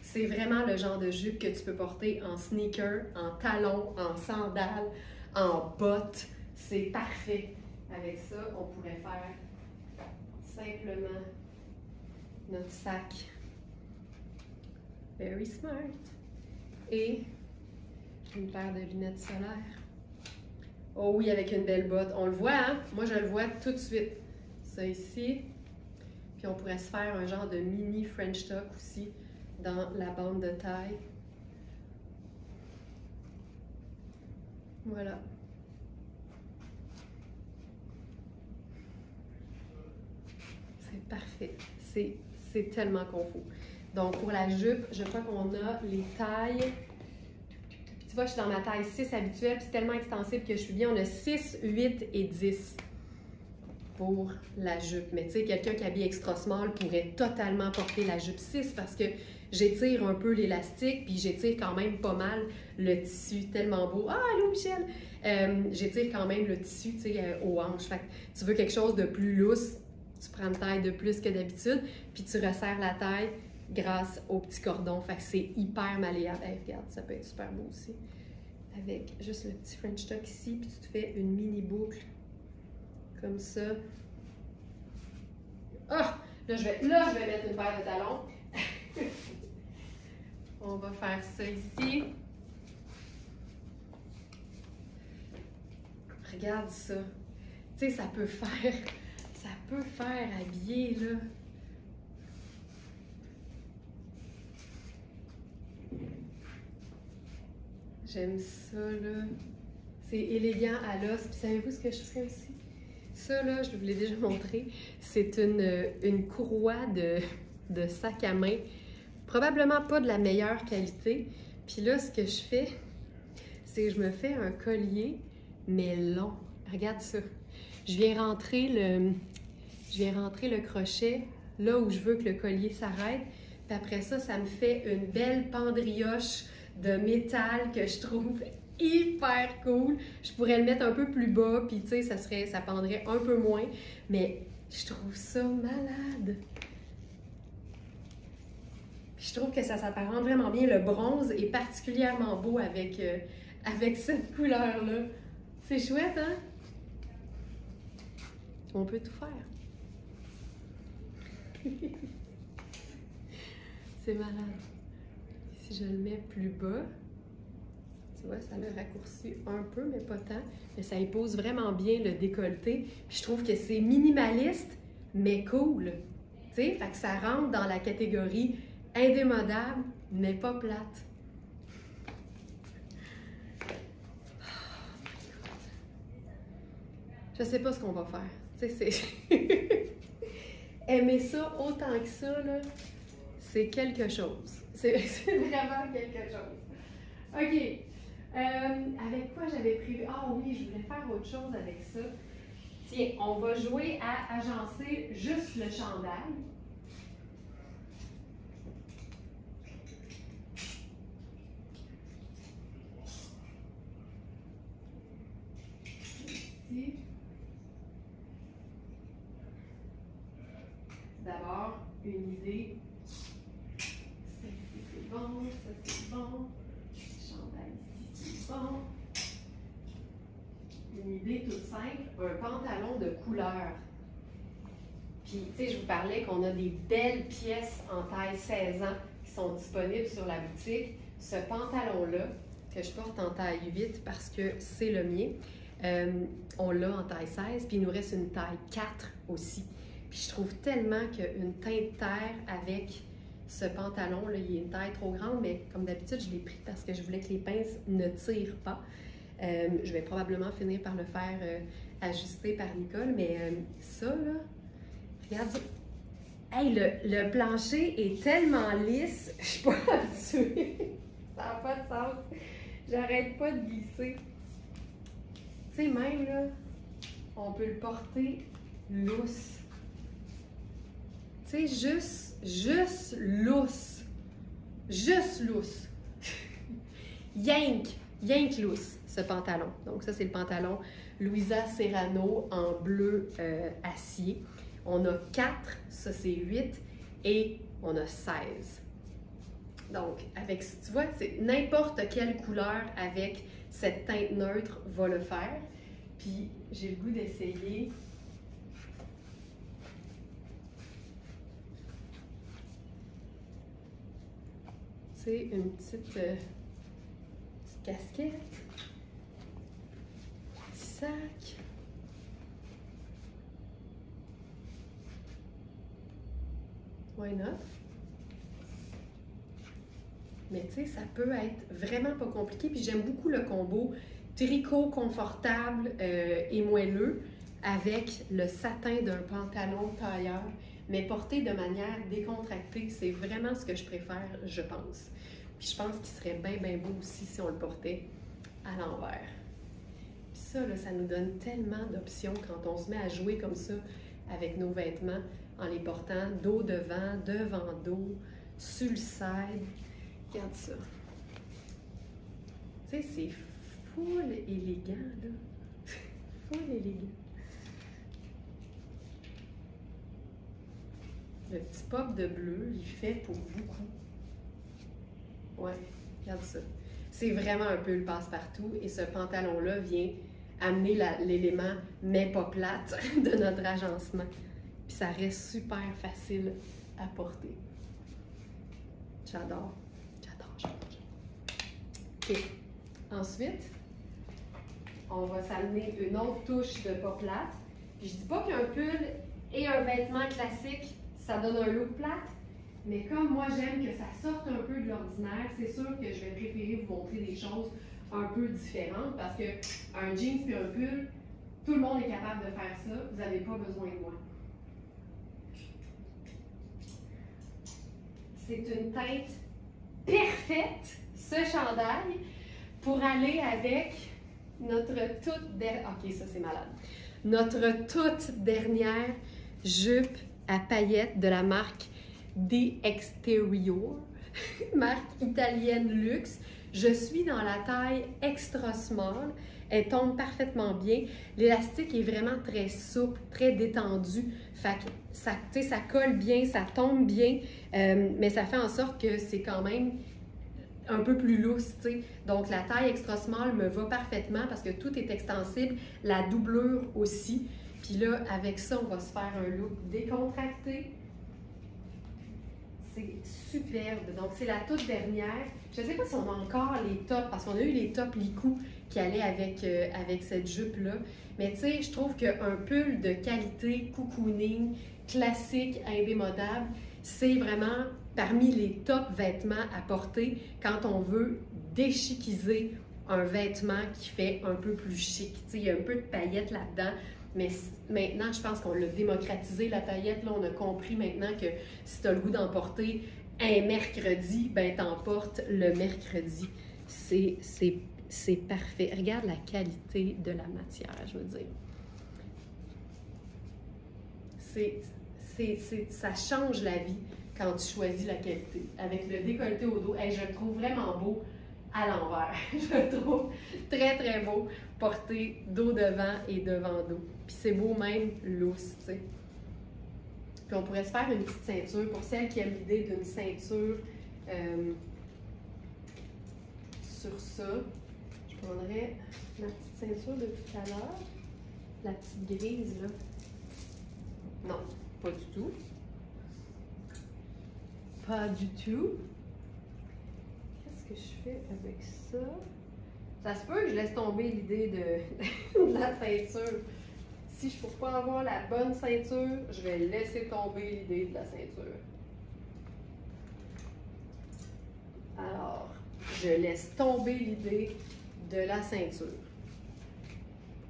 c'est vraiment le genre de jupe que tu peux porter en sneaker, en talons, en sandales, en bottes. C'est parfait. Avec ça, on pourrait faire simplement notre sac Very Smart et une paire de lunettes solaires. Oh oui, avec une belle botte. On le voit, hein? Moi, je le vois tout de suite. Ça ici. Puis on pourrait se faire un genre de mini French tuck aussi dans la bande de taille. Voilà. C'est parfait. C'est tellement confort. Donc, pour la jupe, je crois qu'on a les tailles. Tu vois, je suis dans ma taille 6 habituelle, puis c'est tellement extensible que je suis bien. On a 6, 8 et 10 pour la jupe. Mais tu sais, quelqu'un qui habille extra small pourrait totalement porter la jupe 6 parce que j'étire un peu l'élastique, puis j'étire quand même pas mal le tissu, tellement beau. Ah, allô Michel! J'étire quand même le tissu, tu sais, aux hanches. Fait que tu veux quelque chose de plus lousse, tu prends une taille de plus que d'habitude, puis tu resserres la taille grâce au petit cordon. Fait que c'est hyper malléable. Hey, regarde, ça peut être super beau aussi. Avec juste le petit French tuck ici, puis tu te fais une mini boucle comme ça. Ah! Là, je vais mettre une paire de talons. On va faire ça ici. Regarde ça. Tu sais, ça peut faire habiller, là. J'aime ça, là. C'est élégant à l'os. Puis savez-vous ce que je ferais aussi? Ça, là, je vous l'ai déjà montré. C'est une courroie de sac à main. Probablement pas de la meilleure qualité. Puis là, ce que je fais, c'est que je me fais un collier, mais long. Regarde ça. Je viens rentrer le crochet là où je veux que le collier s'arrête. Puis après ça, ça me fait une belle pendrioche de métal que je trouve hyper cool. Je pourrais le mettre un peu plus bas, puis tu sais, ça pendrait un peu moins. Mais je trouve ça malade. Puis je trouve que ça s'apparente vraiment bien. Le bronze est particulièrement beau avec cette couleur-là. C'est chouette, hein? On peut tout faire. C'est malade. Si je le mets plus bas, tu vois, ça le raccourcit un peu, mais pas tant. Mais ça épouse vraiment bien le décolleté. Puis je trouve que c'est minimaliste, mais cool. Tu sais, fait que ça rentre dans la catégorie indémodable, mais pas plate. Je sais pas ce qu'on va faire. Tu sais, c'est... Aimer ça autant que ça, là, c'est quelque chose. C'est vraiment quelque chose. OK. Avec quoi j'avais prévu? Ah oui, je voulais faire autre chose avec ça. Tiens, on va jouer à agencer juste le chandail. Ici. D'abord, une idée. Celle-ci, c'est bon. Ça, c'est bon. Chandail ici, c'est bon. Une idée toute simple, un pantalon de couleur. Puis, tu sais, je vous parlais qu'on a des belles pièces en taille 16 ans qui sont disponibles sur la boutique. Ce pantalon-là, que je porte en taille 8 parce que c'est le mien, on l'a en taille 16, puis il nous reste une taille 4 aussi. Puis je trouve tellement qu'une teinte terre avec ce pantalon-là, il est une taille trop grande, mais comme d'habitude, je l'ai pris parce que je voulais que les pinces ne tirent pas. Je vais probablement finir par le faire ajuster par Nicole, mais ça, là, regarde ça. Hey, le plancher est tellement lisse, je suis pas habituée. Ça n'a pas de sens. J'arrête pas de glisser. Tu sais, même là, on peut le porter lousse. Tu sais, juste lousse. Juste lousse. Yank lousse, ce pantalon. Donc ça, c'est le pantalon Louisa Serrano en bleu acier. On a 4, ça c'est 8, et on a 16. Donc, avec, tu vois, c'est n'importe quelle couleur avec cette teinte neutre va le faire. Puis, j'ai le goût d'essayer. Tu sais, une petite casquette, un petit sac. Why not? Mais tu sais, ça peut être vraiment pas compliqué. Puis j'aime beaucoup le combo tricot confortable et moelleux avec le satin d'un pantalon tailleur, mais porté de manière décontractée. C'est vraiment ce que je préfère, je pense. Puis je pense qu'il serait bien beau aussi si on le portait à l'envers. Puis ça, là, ça nous donne tellement d'options quand on se met à jouer comme ça avec nos vêtements en les portant dos devant dos, sur le side. Regarde ça. Tu sais, c'est full élégant, là. Full élégant. Le petit pop de bleu, il fait pour beaucoup. Ouais, regarde ça. C'est vraiment un peu le passe-partout et ce pantalon-là vient amener l'élément mais pas plate de notre agencement. Puis ça reste super facile à porter. J'adore. OK. Ensuite, on va s'amener une autre touche de pas plate. Puis je dis pas qu'un pull et un vêtement classique, ça donne un look plate. Mais comme moi, j'aime que ça sorte un peu de l'ordinaire, c'est sûr que je vais préférer vous montrer des choses un peu différentes parce qu'un jeans et un pull, tout le monde est capable de faire ça. Vous n'avez pas besoin de moi. C'est une teinte parfaite, ce chandail, pour aller avec notre toute dernière... OK, ça c'est malade. notre toute dernière jupe à paillettes de la marque The Exterior, marque italienne luxe. Je suis dans la taille extra small. Elle tombe parfaitement bien. L'élastique est vraiment très souple, très détendu. Fait que ça colle bien, ça tombe bien, mais ça fait en sorte que c'est quand même un peu plus lousse, t'sais. Donc la taille extra small me va parfaitement parce que tout est extensible, la doublure aussi. Puis là, avec ça, on va se faire un look décontracté. C'est superbe. Donc c'est la toute dernière. Je ne sais pas si on a encore les tops, parce qu'on a eu les tops Licou qui allaient avec cette jupe-là. Mais tu sais, je trouve qu'un pull de qualité, cocooning, classique, indémodable, c'est vraiment parmi les top vêtements à porter quand on veut déchiquiser un vêtement qui fait un peu plus chic. Tu sais, il y a un peu de paillettes là-dedans, mais maintenant, je pense qu'on l'a démocratisé, la paillette. Là, on a compris maintenant que si tu as le goût d'en porter un mercredi, ben t'en portes le mercredi. C'est parfait. Regarde la qualité de la matière, je veux dire. Ça change la vie quand tu choisis la qualité. Avec le décolleté au dos, hey, je le trouve vraiment beau à l'envers. Je le trouve très, très beau porté dos devant et devant dos. Puis c'est beau même loose, tu sais. Puis on pourrait se faire une petite ceinture. Pour celles qui aiment l'idée d'une ceinture sur ça, je prendrais ma petite ceinture de tout à l'heure. La petite grise, là. Non, pas du tout. Pas du tout. Qu'est-ce que je fais avec ça? Ça se peut que je laisse tomber l'idée de la ceinture. Si je ne peux pas avoir la bonne ceinture, je vais laisser tomber l'idée de la ceinture. Alors, je laisse tomber l'idée de la ceinture.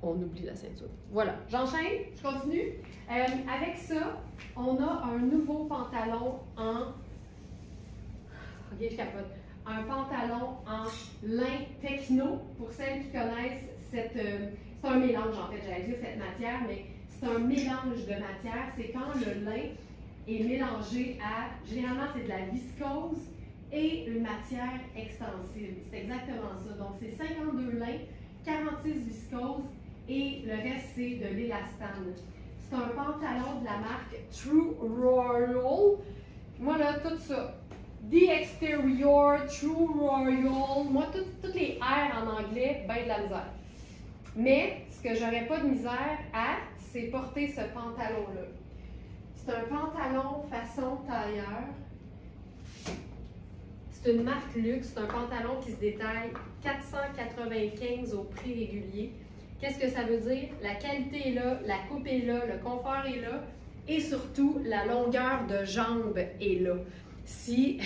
On oublie la ceinture. Voilà, j'enchaîne, je continue. Avec ça, on a un nouveau pantalon en... Ok, je capote. Un pantalon en lin techno. Pour celles qui connaissent cette... c'est un mélange, en fait, j'allais dire cette matière, mais c'est un mélange de matière. C'est quand le lin est mélangé à... Généralement, c'est de la viscose et une matière extensible. C'est exactement ça. Donc, c'est 52 lin, 46 viscose et le reste, c'est de l'élastane. C'est un pantalon de la marque True Royal. Moi, là, tout ça. The Exterior, True Royal. Moi, toutes les R en anglais, ben de la misère. Mais, ce que j'aurais pas de misère à, c'est porter ce pantalon-là. C'est un pantalon façon tailleur. C'est une marque luxe. C'est un pantalon qui se détaille 495 au prix régulier. Qu'est-ce que ça veut dire? La qualité est là, la coupe est là, le confort est là et surtout, la longueur de jambe est là. Si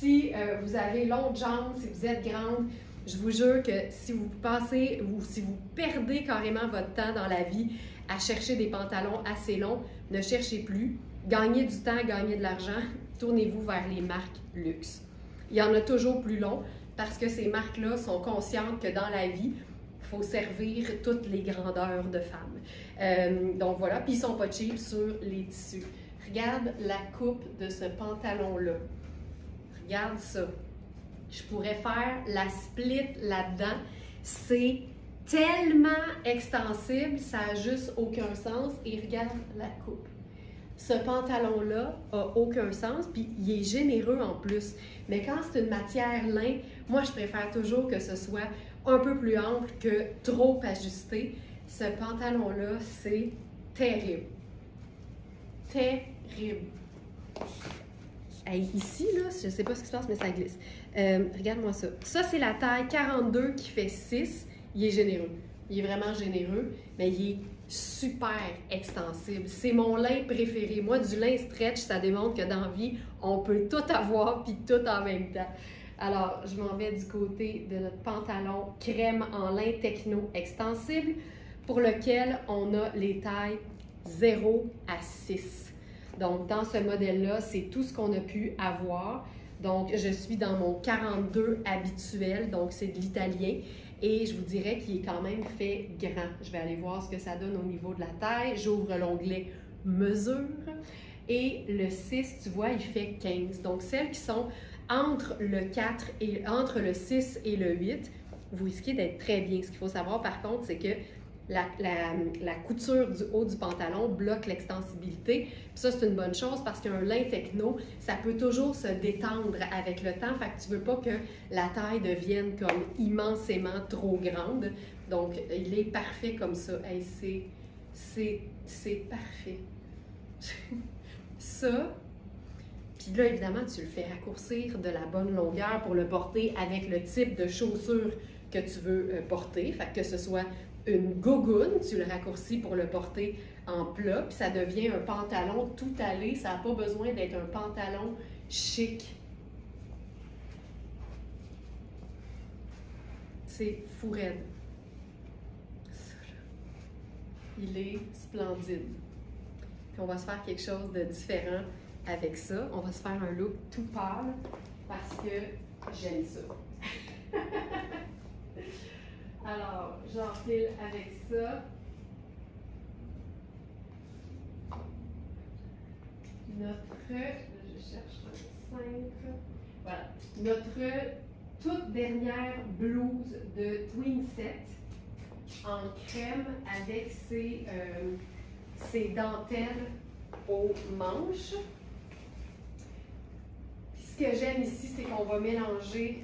vous avez longue jambe, si vous êtes grande, je vous jure que si vous passez ou si vous perdez carrément votre temps dans la vie à chercher des pantalons assez longs, ne cherchez plus. Gagnez du temps, gagnez de l'argent, tournez-vous vers les marques luxe. Il y en a toujours plus longs parce que ces marques-là sont conscientes que dans la vie, il faut servir toutes les grandeurs de femmes. Donc voilà, puis ils sont pas cheap sur les tissus. Regarde la coupe de ce pantalon-là. Regarde ça. Je pourrais faire la split là-dedans. C'est tellement extensible, ça n'a juste aucun sens. Et regarde la coupe. Ce pantalon-là a aucun sens, puis il est généreux en plus. Mais quand c'est une matière lin, moi, je préfère toujours que ce soit un peu plus ample que trop ajusté. Ce pantalon-là, c'est terrible. Terrible. Hey, ici, là, je ne sais pas ce qui se passe, mais ça glisse. Regarde-moi ça. Ça, c'est la taille 42 qui fait 6. Il est généreux. Il est vraiment généreux, mais il est super extensible. C'est mon lin préféré. Moi, du lin stretch, ça démontre que dans la vie, on peut tout avoir puis tout en même temps. Alors, je m'en vais du côté de notre pantalon crème en lin techno extensible pour lequel on a les tailles 0 à 6. Donc, dans ce modèle-là, c'est tout ce qu'on a pu avoir. Donc, je suis dans mon 42 habituel, donc c'est de l'italien. Et je vous dirais qu'il est quand même fait grand. Je vais aller voir ce que ça donne au niveau de la taille. J'ouvre l'onglet mesure. Et le 6, tu vois, il fait 15. Donc, celles qui sont entre le 4 et entre le 6 et le 8, vous risquez d'être très bien. Ce qu'il faut savoir, par contre, c'est que la couture du haut du pantalon bloque l'extensibilité. Puis ça, c'est une bonne chose parce qu'un lin techno, ça peut toujours se détendre avec le temps. Fait que tu veux pas que la taille devienne comme immensément trop grande. Donc, il est parfait comme ça. Hey, c'est parfait. Ça, puis là, évidemment, tu le fais raccourcir de la bonne longueur pour le porter avec le type de chaussure que tu veux porter. Fait que ce soit une gougoune, tu le raccourcis pour le porter en plat, puis ça devient un pantalon tout allé. Ça n'a pas besoin d'être un pantalon chic. C'est fou raide. Il est splendide. Puis on va se faire quelque chose de différent avec ça. On va se faire un look tout pâle parce que j'aime ça. Alors, j'enfile avec ça. Je cherche un 5. Voilà. Notre toute dernière blouse de twin set en crème avec ses dentelles aux manches. Puis ce que j'aime ici, c'est qu'on va mélanger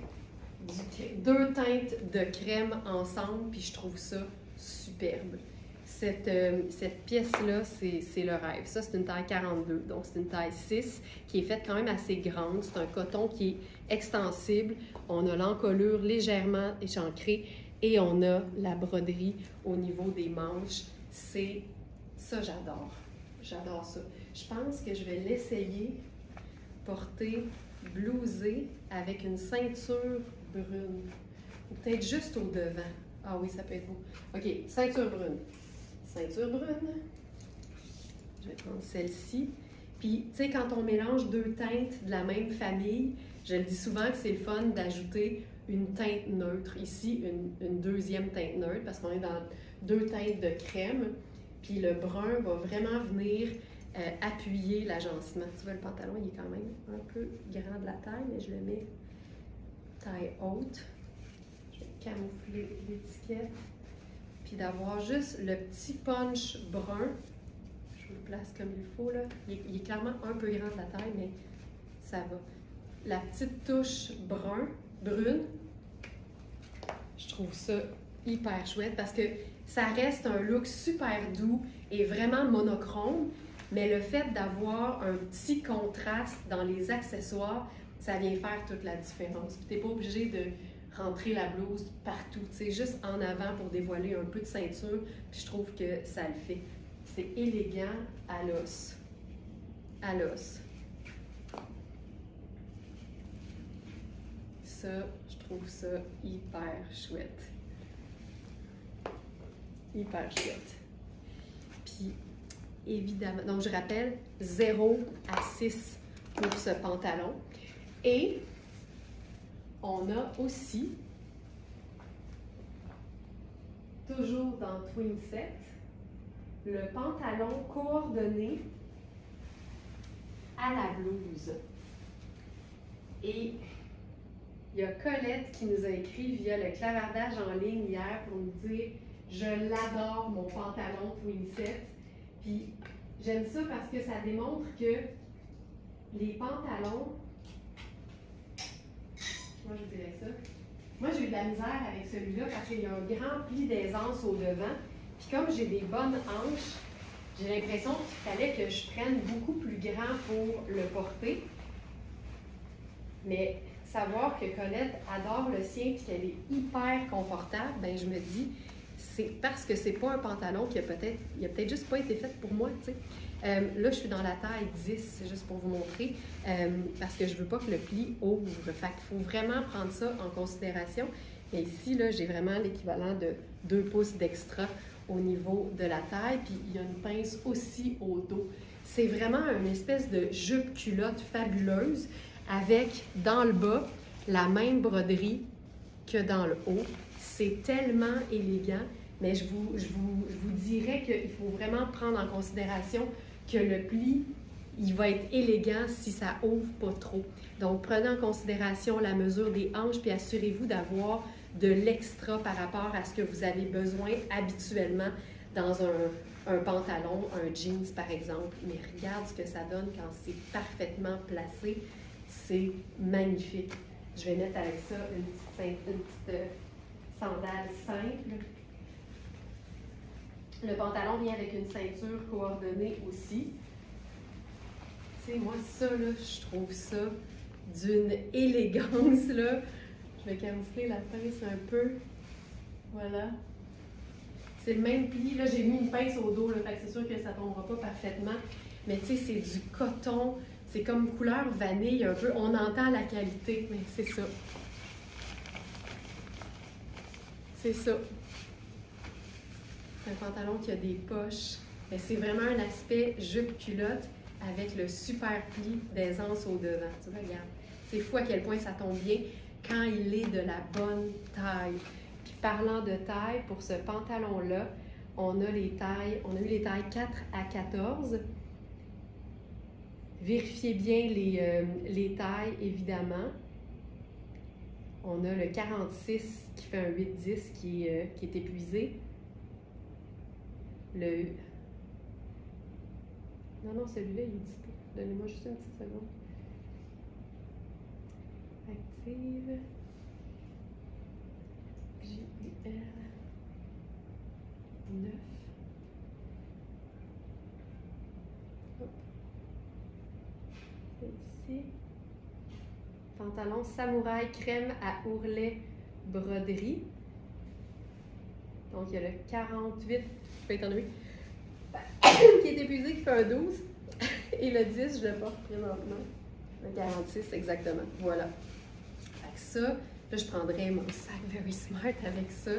deux teintes de crème ensemble, puis je trouve ça superbe. Cette pièce-là, c'est le rêve. Ça, c'est une taille 42, donc c'est une taille 6 qui est faite quand même assez grande. C'est un coton qui est extensible. On a l'encolure légèrement échancrée et on a la broderie au niveau des manches. Ça, j'adore. J'adore ça. Je pense que je vais l'essayer porter blousé avec une ceinture brune. Ou peut-être juste au devant. Ah oui, ça peut être beau. OK, ceinture brune. Ceinture brune. Je vais prendre celle-ci. Puis, tu sais, quand on mélange deux teintes de la même famille, je le dis souvent que c'est le fun d'ajouter une teinte neutre. Ici, une deuxième teinte neutre, parce qu'on est dans deux teintes de crème. Puis le brun va vraiment venir appuyer l'agencement. Tu vois, le pantalon, il est quand même un peu grand de la taille, mais je le mets taille haute. Je vais camoufler l'étiquette. Puis d'avoir juste le petit punch brun. Je le place comme il faut, là. Il est clairement un peu grand de la taille, mais ça va. La petite touche brune, je trouve ça hyper chouette parce que ça reste un look super doux et vraiment monochrome, mais le fait d'avoir un petit contraste dans les accessoires, ça vient faire toute la différence. Tu n'es pas obligé de rentrer la blouse partout, tu sais, juste en avant pour dévoiler un peu de ceinture, puis je trouve que ça le fait. C'est élégant à l'os. À l'os. Ça, je trouve ça hyper chouette. Hyper chouette. Puis, évidemment, donc je rappelle, 0 à 6 pour ce pantalon. Et on a aussi, toujours dans Twin Set, le pantalon coordonné à la blouse. Et il y a Colette qui nous a écrit via le clavardage en ligne hier pour nous dire « Je l'adore, mon pantalon Twin Set ». Puis j'aime ça parce que ça démontre que les pantalons, moi je dirais ça, moi j'ai eu de la misère avec celui-là parce qu'il y a un grand pli d'aisance au devant. Puis comme j'ai des bonnes hanches, j'ai l'impression qu'il fallait que je prenne beaucoup plus grand pour le porter. Mais savoir que Colette adore le sien et qu'elle est hyper confortable, ben je me dis, c'est parce que c'est pas un pantalon qui a peut-être juste pas été fait pour moi, tu sais. Là, je suis dans la taille 10, c'est juste pour vous montrer, parce que je veux pas que le pli ouvre. Fait qu'il faut vraiment prendre ça en considération. Et ici, là, j'ai vraiment l'équivalent de 2 pouces d'extra au niveau de la taille, puis il y a une pince aussi au dos. C'est vraiment une espèce de jupe culotte fabuleuse. avec, dans le bas, la même broderie que dans le haut. C'est tellement élégant, mais je vous dirais qu'il faut vraiment prendre en considération que le pli, il va être élégant si ça ouvre pas trop. Donc, prenez en considération la mesure des hanches, puis assurez-vous d'avoir de l'extra par rapport à ce que vous avez besoin habituellement dans un pantalon, un jeans par exemple. Mais regarde ce que ça donne quand c'est parfaitement placé. C'est magnifique. Je vais mettre avec ça une petite sandale simple. Le pantalon vient avec une ceinture coordonnée aussi. Tu sais, moi, ça, là, je trouve ça d'une élégance, là. Je vais camoufler la pince un peu. Voilà. C'est le même pli. Là, j'ai mis une pince au dos, là, fait que c'est sûr que ça ne tombera pas parfaitement. Mais tu sais, c'est du coton. C'est comme couleur vanille un peu. On entend la qualité, mais c'est ça. C'est ça. C'est un pantalon qui a des poches. Mais c'est vraiment un aspect jupe-culotte avec le super pli d'aisance au devant. Tu vois, regarde. C'est fou à quel point ça tombe bien quand il est de la bonne taille. Puis parlant de taille, pour ce pantalon-là, on a eu les tailles 4 à 14. Vérifiez bien les tailles, évidemment. On a le 46 qui fait un 8-10 qui est épuisé. Non, celui-là, il est dispo. Donnez-moi juste une petite seconde. Active. JL 9. Hop. Ici. Pantalon samouraï crème à ourlet broderie. Donc, il y a le 48, je peux éternuer, qui est épuisé, qui fait un 12. Et le 10, je le porte présentement. Le 46, exactement. Voilà. Fait que ça, là, je prendrais mon sac Very Smart avec ça.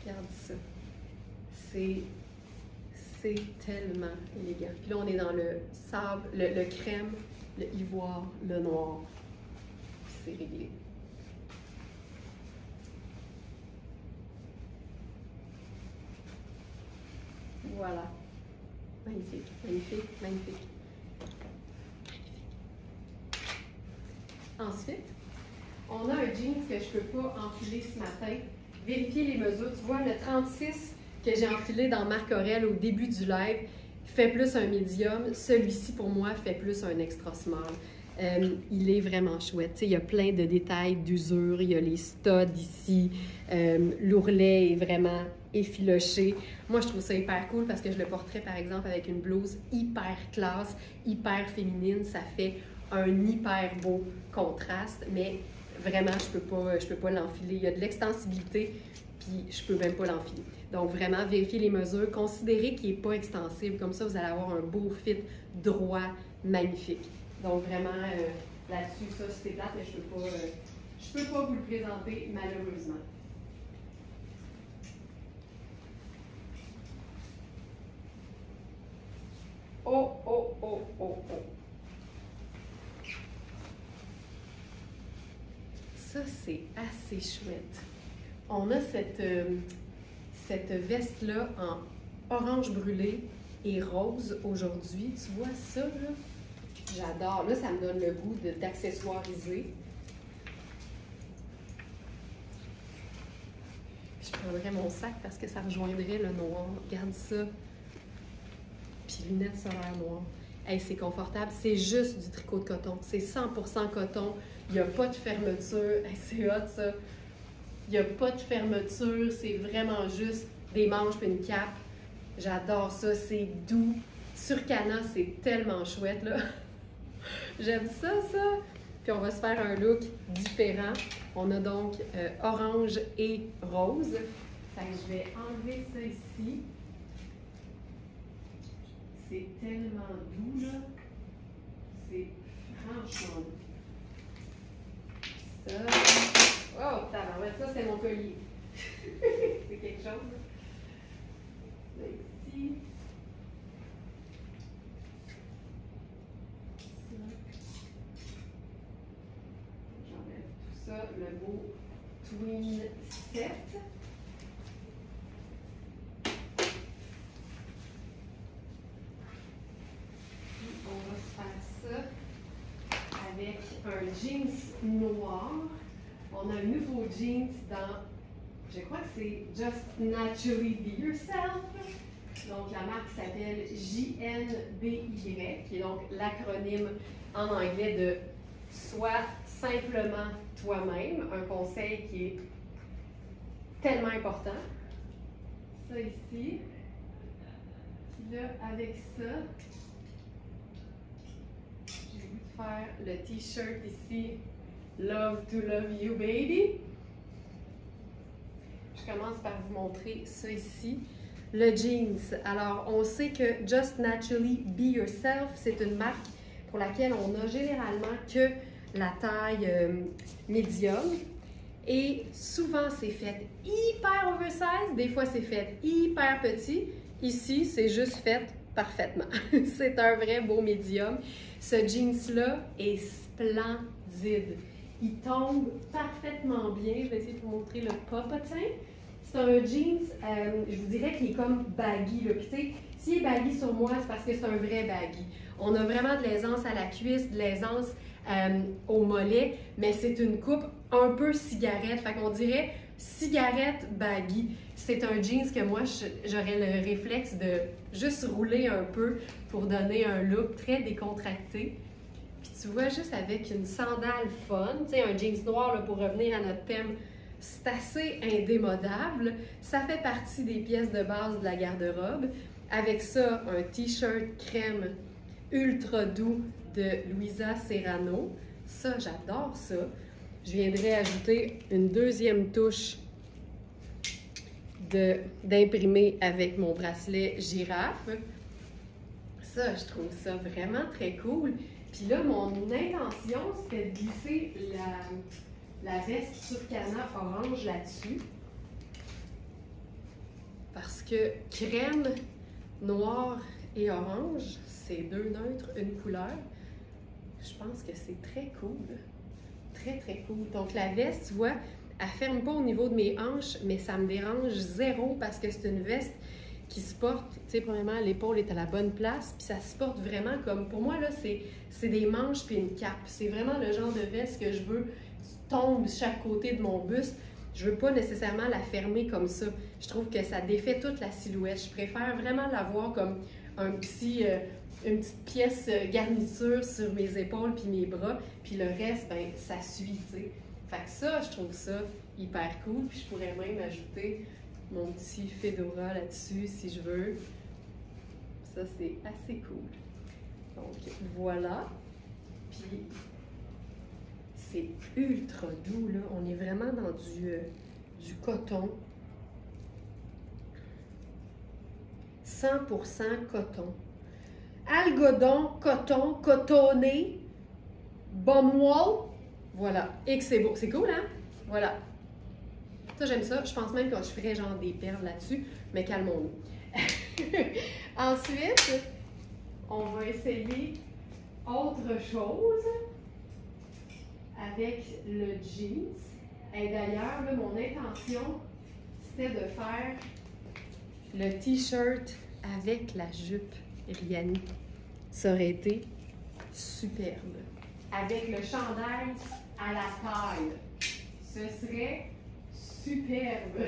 Regarde ça. C'est tellement élégant. Puis là, on est dans le sable, le crème, le ivoire, le noir. C'est réglé. Voilà. Magnifique, magnifique, magnifique. Ensuite, on a un jeans que je ne peux pas enfiler ce matin. Vérifiez les mesures. Tu vois, le 36 que j'ai enfilé dans Marc Aurèle au début du live fait plus un médium. Celui-ci, pour moi, fait plus un extra small. Il est vraiment chouette. Tu sais, il y a plein de détails d'usure. Il y a les studs ici. L'ourlet est vraiment effiloché. Moi, je trouve ça hyper cool parce que je le porterais, par exemple, avec une blouse hyper classe, hyper féminine. Ça fait un hyper beau contraste, mais vraiment, je peux pas l'enfiler. Il y a de l'extensibilité, puis je peux même pas l'enfiler. Donc, vraiment, vérifiez les mesures. Considérez qu'il n'est pas extensible. Comme ça, vous allez avoir un beau fit droit, magnifique. Donc, vraiment, là-dessus, ça, c'est plate, mais je peux pas vous le présenter, malheureusement. Oh, oh, oh, oh, oh. Ça, c'est assez chouette. On a cette veste-là en orange brûlé et rose aujourd'hui. Tu vois ça, là? J'adore. Là, ça me donne le goût d'accessoiriser. Je prendrais mon sac parce que ça rejoindrait le noir. Regarde ça. Puis lunettes solaires noires. Hey, c'est confortable. C'est juste du tricot de coton. C'est 100% coton. Il n'y a pas de fermeture. Hey, c'est hot, ça. Il n'y a pas de fermeture. C'est vraiment juste des manches et une cape. J'adore ça. C'est doux. Sur Cana, c'est tellement chouette, là. J'aime ça, ça. Puis on va se faire un look différent. On a donc orange et rose. Fait que je vais enlever ça ici. C'est tellement doux, là. C'est franchement doux. Ça. Oh, tabarouette, ça, c'est mon collier. C'est quelque chose. Ça ici. ça le beau tween set. On va se faire ça avec un jeans noir. On a un nouveau jeans dans, je crois que c'est Just Naturally Be Yourself. Donc la marque s'appelle JNBY, qui est donc l'acronyme en anglais de Sois simplement toi-même. Un conseil qui est tellement important. Ça ici. Puis là, avec ça, j'ai voulu faire le t-shirt ici, Love to Love You Baby. Je commence par vous montrer ça ici. Le jeans. Alors, on sait que Just Naturally Be Yourself, c'est une marque pour laquelle on a généralement que la taille médium. Et souvent, c'est fait hyper oversize. Des fois, c'est fait hyper petit. Ici, c'est juste fait parfaitement. C'est un vrai beau médium. Ce jeans-là est splendide. Il tombe parfaitement bien. Je vais essayer de vous montrer le popotin. C'est un jeans, je vous dirais qu'il est comme baggy. Là. Puis tu sais, s'il est baggy sur moi, c'est parce que c'est un vrai baggy. On a vraiment de l'aisance à la cuisse, de l'aisance au mollet, mais c'est une coupe un peu cigarette. Fait qu'on dirait cigarette baggy. C'est un jeans que moi, j'aurais le réflexe de juste rouler un peu pour donner un look très décontracté. Puis tu vois, juste avec une sandale fun, tu sais, un jeans noir, là, pour revenir à notre thème, c'est assez indémodable. Ça fait partie des pièces de base de la garde-robe. Avec ça, un t-shirt crème ultra doux de Luisa Serrano. Ça, j'adore ça. Je viendrai ajouter une deuxième touche d'imprimer avec mon bracelet girafe. Ça, je trouve ça vraiment très cool. Puis là, mon intention, c'était de glisser la veste Surcana orange là-dessus. Parce que crème, noir et orange, c'est deux neutres, une couleur. Je pense que c'est très cool. Très, très cool. Donc la veste, tu vois, elle ne ferme pas au niveau de mes hanches, mais ça me dérange zéro parce que c'est une veste qui se porte, tu sais, premièrement, l'épaule est à la bonne place, puis ça se porte vraiment comme, pour moi, là, c'est des manches puis une cape. C'est vraiment le genre de veste que je veux qui tombe chaque côté de mon buste. Je veux pas nécessairement la fermer comme ça. Je trouve que ça défait toute la silhouette. Je préfère vraiment l'avoir comme une petite pièce garniture sur mes épaules puis mes bras, puis le reste, ben ça suit, tu sais. Fait que ça, je trouve ça hyper cool, puis je pourrais même ajouter mon petit fedora là-dessus si je veux. Ça, c'est assez cool. Donc, voilà. Puis, c'est ultra doux, là. On est vraiment dans du coton. 100% coton. Algodon, coton, cotonné, bum wool. Voilà. Et que c'est beau. C'est cool, hein? Voilà. Ça, j'aime ça. Je pense même que je ferais genre des perles là-dessus, mais calmons-nous. Ensuite, on va essayer autre chose avec le jeans. Et d'ailleurs, mon intention, c'était de faire le t-shirt avec la jupe Rihanna. Ça aurait été superbe. Avec le chandail à la taille. Ce serait superbe.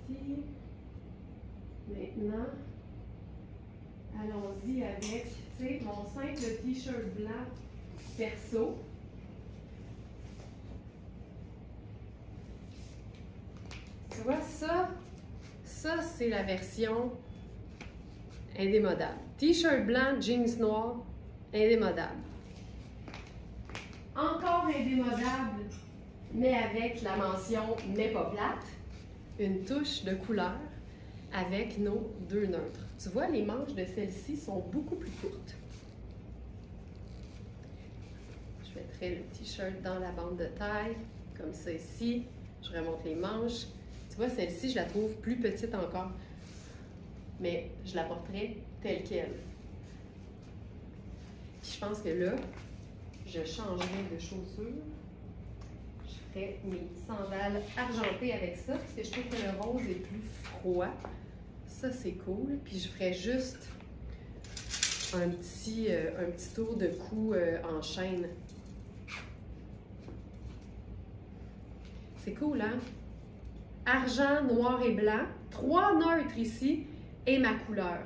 Celle-ci. Maintenant, allons-y avec, tu sais, mon simple t-shirt blanc perso. Tu vois, ça c'est la version indémodable. T-shirt blanc, jeans noir, indémodable. Encore indémodable, mais avec la mention « mais pas plate », une touche de couleur avec nos deux neutres. Tu vois, les manches de celle-ci sont beaucoup plus courtes. Je mettrai le t-shirt dans la bande de taille, comme ça ici. Je remonte les manches. Tu vois, celle-ci, je la trouve plus petite encore, mais je la porterai telle qu'elle. Puis je pense que là, je changerai de chaussures. Je ferai mes sandales argentées avec ça, parce que je trouve que le rose est plus froid. Ça, c'est cool. Puis je ferai juste un petit tour de cou en chaîne. C'est cool, hein? Argent, noir et blanc. 3 neutres ici et ma couleur.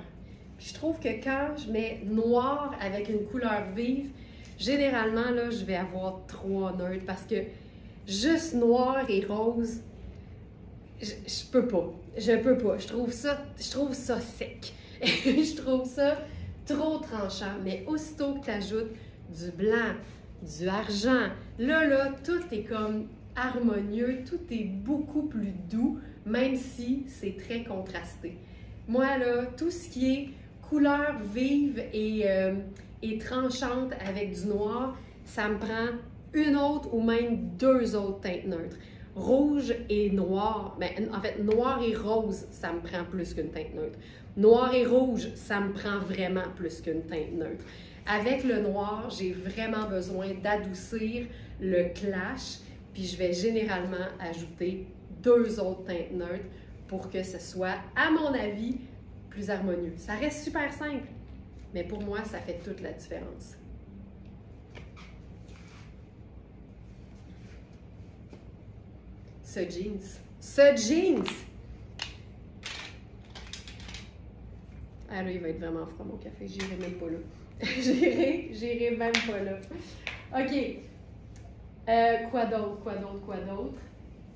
Puis je trouve que quand je mets noir avec une couleur vive, généralement, là, je vais avoir 3 neutres parce que juste noir et rose, je peux pas. Je peux pas. Je trouve ça sec. Je trouve ça trop tranchant. Mais aussitôt que tu ajoutes du blanc, du argent, là, tout est comme harmonieux, tout est beaucoup plus doux, même si c'est très contrasté. Moi, là, tout ce qui est couleur vive et tranchante avec du noir, ça me prend une autre ou même 2 autres teintes neutres. Rouge et noir, ben, en fait, noir et rose, ça me prend plus qu'une teinte neutre. Noir et rouge, ça me prend vraiment plus qu'une teinte neutre. Avec le noir, j'ai vraiment besoin d'adoucir le clash, puis je vais généralement ajouter 2 autres teintes neutres pour que ce soit, à mon avis, plus harmonieux. Ça reste super simple, mais pour moi, ça fait toute la différence. Ce jeans! Ah là, il va être vraiment froid mon café, j'irai même pas là. J'irai même pas là. OK. Quoi d'autre?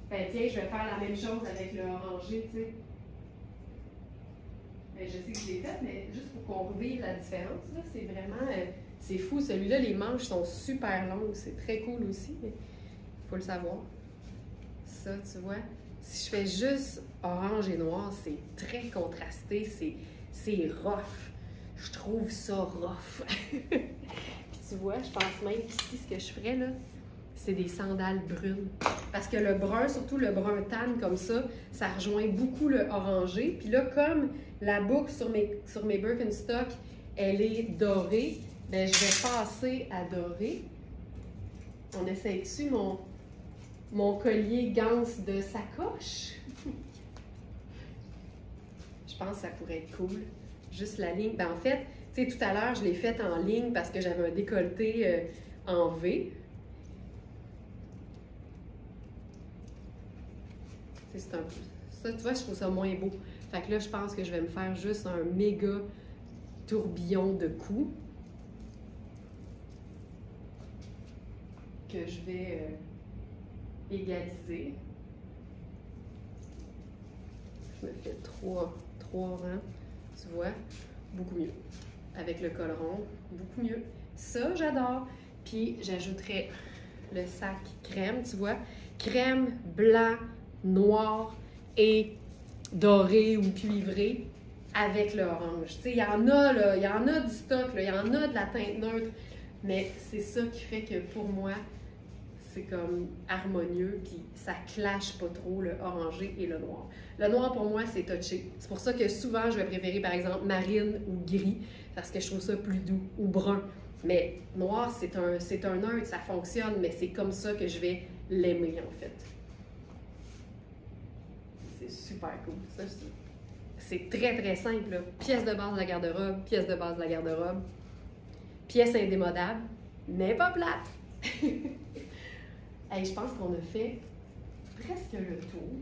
Ben tiens, je vais faire la même chose avec le orangé, tu sais. Ben, je sais que je l'ai fait, mais juste pour qu'on revive la différence, là, c'est vraiment... c'est fou, celui-là, les manches sont super longues, c'est très cool aussi, mais il faut le savoir. Ça, tu vois, si je fais juste orange et noir, c'est très contrasté, c'est rough. Je trouve ça rough. Puis tu vois, je pense même qu'ici, ce que je ferais, là, c'est des sandales brunes. Parce que le brun, surtout le brun tan comme ça rejoint beaucoup le orangé. Puis là, comme la boucle sur mes Birkenstock, elle est dorée, bien, je vais passer à doré. On essaie dessus mon collier ganse de sacoche. Je pense que ça pourrait être cool. Juste la ligne. Ben, en fait, tu sais, tout à l'heure, je l'ai faite en ligne parce que j'avais un décolleté en V. C'est un peu... Ça, tu vois, je trouve ça moins beau. Fait que là, je pense que je vais me faire juste un méga tourbillon de cou. Que je vais égaliser. Je me fais trois rangs, tu vois, beaucoup mieux. Avec le col rond, beaucoup mieux. Ça, j'adore. Puis, j'ajouterai le sac crème, tu vois. Crème, blanc, noir et doré ou cuivré avec l'orange. Tu sais, il y en a, là, il y en a du stock, là, il y en a de la teinte neutre, mais c'est ça qui fait que pour moi, c'est comme harmonieux, puis ça clash pas trop le orangé et le noir. Le noir, pour moi, c'est touché. C'est pour ça que souvent, je vais préférer, par exemple, marine ou gris, parce que je trouve ça plus doux, ou brun. Mais noir, c'est un neutre, ça fonctionne, mais c'est comme ça que je vais l'aimer, en fait. C'est super cool. Ça, c'est très, très simple, là. Pièce de base de la garde-robe, pièce de base de la garde-robe, pièce indémodable, mais pas plate. Hey, je pense qu'on a fait presque le tour.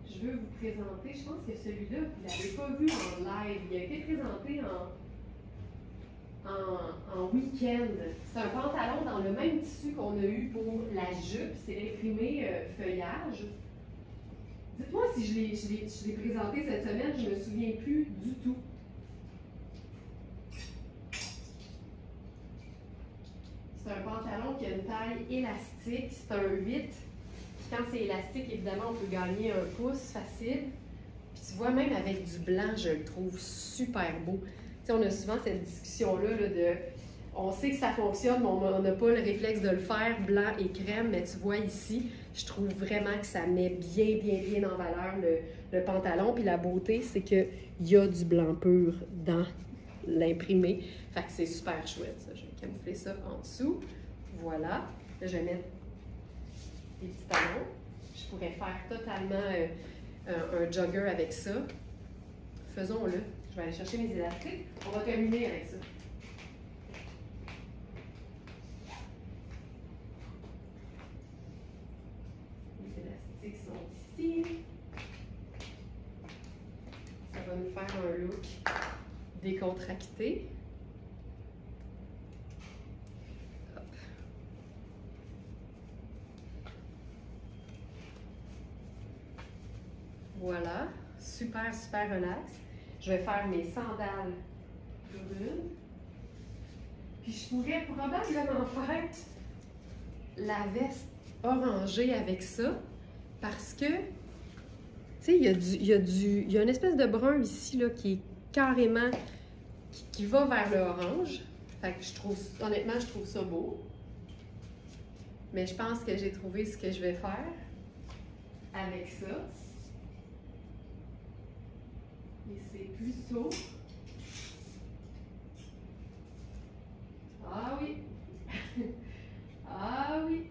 Je veux vous présenter, je pense que celui-là, vous ne l'avez pas vu en live. Il a été présenté en week-end. C'est un pantalon dans le même tissu qu'on a eu pour la jupe. C'est imprimé feuillage. Dites-moi si je l'ai présenté cette semaine, je ne me souviens plus du tout. C'est un pantalon qui a une taille élastique, c'est un 8. Puis quand c'est élastique, évidemment, on peut gagner un pouce facile. Puis tu vois, même avec du blanc, je le trouve super beau. Tu sais, on a souvent cette discussion-là là, de... On sait que ça fonctionne, mais on n'a pas le réflexe de le faire, blanc et crème. Mais tu vois ici, je trouve vraiment que ça met bien en valeur le pantalon. Puis la beauté, c'est qu'il y a du blanc pur l'imprimer. Fait que c'est super chouette, ça. Je vais camoufler ça en dessous. Voilà. Là, je vais mettre des petits talons. Je pourrais faire totalement un jogger avec ça. Faisons-le. Je vais aller chercher mes élastiques. On va terminer avec ça. Les élastiques sont ici. Ça va nous faire un look décontracté. Hop. Voilà, super, super relax. Je vais faire mes sandales brunes. Puis je pourrais probablement faire la veste orangée avec ça parce que, tu sais, il y a une espèce de brun ici là, qui est carrément, qui va vers le orange. Fait que je trouve, honnêtement, je trouve ça beau. Mais je pense que j'ai trouvé ce que je vais faire avec ça. Et c'est plutôt... Ah oui! Ah oui!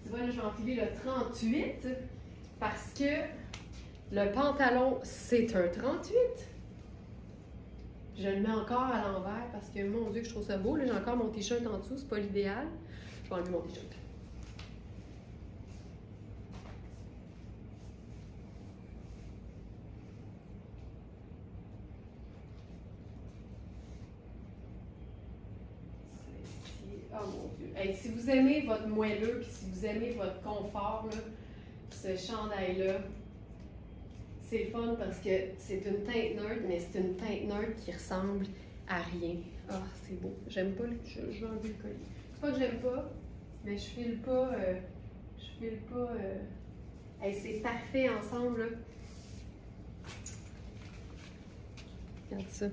Tu vois, là, je vais enfiler le 38 parce que le pantalon, c'est un 38. Je le mets encore à l'envers parce que, mon Dieu, que je trouve ça beau. Là, j'ai encore mon t-shirt en dessous, c'est pas l'idéal. Je vais enlever mon t-shirt. Oh mon Dieu. Hey, si vous aimez votre moelleux puis si vous aimez votre confort, là, ce chandail-là, c'est le fun parce que c'est une teinte neutre, mais c'est une teinte neutre qui ressemble à rien. Ah, oh, c'est beau. J'aime pas le... Je vais enlever le collier. C'est pas que j'aime pas, mais je file pas... Hey, c'est parfait ensemble, là. Regarde ça.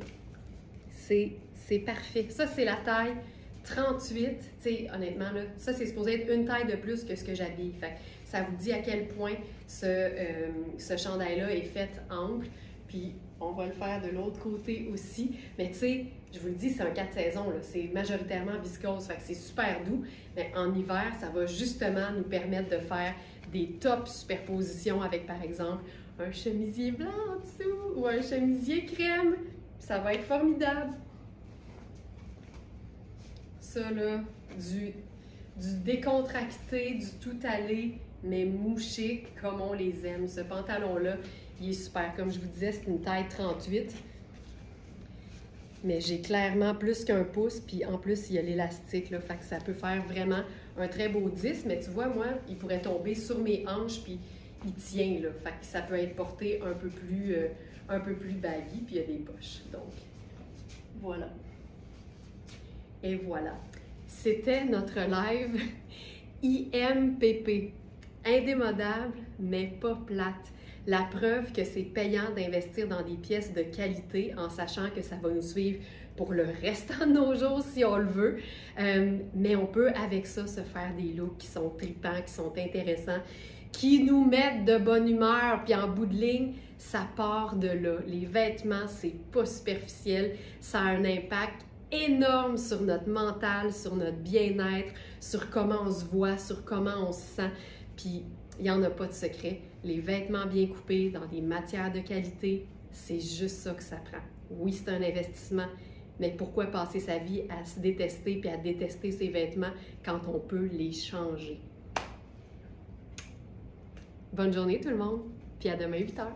C'est parfait. Ça, c'est la taille 38. Tu sais, honnêtement, là, ça, c'est supposé être une taille de plus que ce que j'habille. Fait que ça vous dit à quel point ce chandail-là est fait ample. Puis, on va le faire de l'autre côté aussi. Mais tu sais, je vous le dis, c'est un 4 saisons. C'est majoritairement viscose. Fait que c'est super doux. Mais en hiver, ça va justement nous permettre de faire des top superpositions avec, par exemple, un chemisier blanc en dessous ou un chemisier crème. Ça va être formidable. Ça, là, du décontracté, du tout allé, mais mouché comme on les aime. Ce pantalon-là, il est super. Comme je vous disais, c'est une taille 38. Mais j'ai clairement plus qu'un pouce, puis en plus, il y a l'élastique, là. Fait que ça peut faire vraiment un très beau 10. Mais tu vois, moi, il pourrait tomber sur mes hanches, puis il tient, là. Fait que ça peut être porté un peu plus baggy, puis il y a des poches. Donc, voilà. Et voilà. C'était notre live IMPP. Indémodable, mais pas plate. La preuve que c'est payant d'investir dans des pièces de qualité en sachant que ça va nous suivre pour le restant de nos jours si on le veut. Mais on peut avec ça se faire des looks qui sont tripants, qui sont intéressants, qui nous mettent de bonne humeur. Puis en bout de ligne, ça part de là. Les vêtements, c'est pas superficiel. Ça a un impact énorme sur notre mental, sur notre bien-être, sur comment on se voit, sur comment on se sent. Puis, il n'y en a pas de secret. Les vêtements bien coupés dans des matières de qualité, c'est juste ça que ça prend. Oui, c'est un investissement, mais pourquoi passer sa vie à se détester puis à détester ses vêtements quand on peut les changer? Bonne journée tout le monde, puis à demain 8h.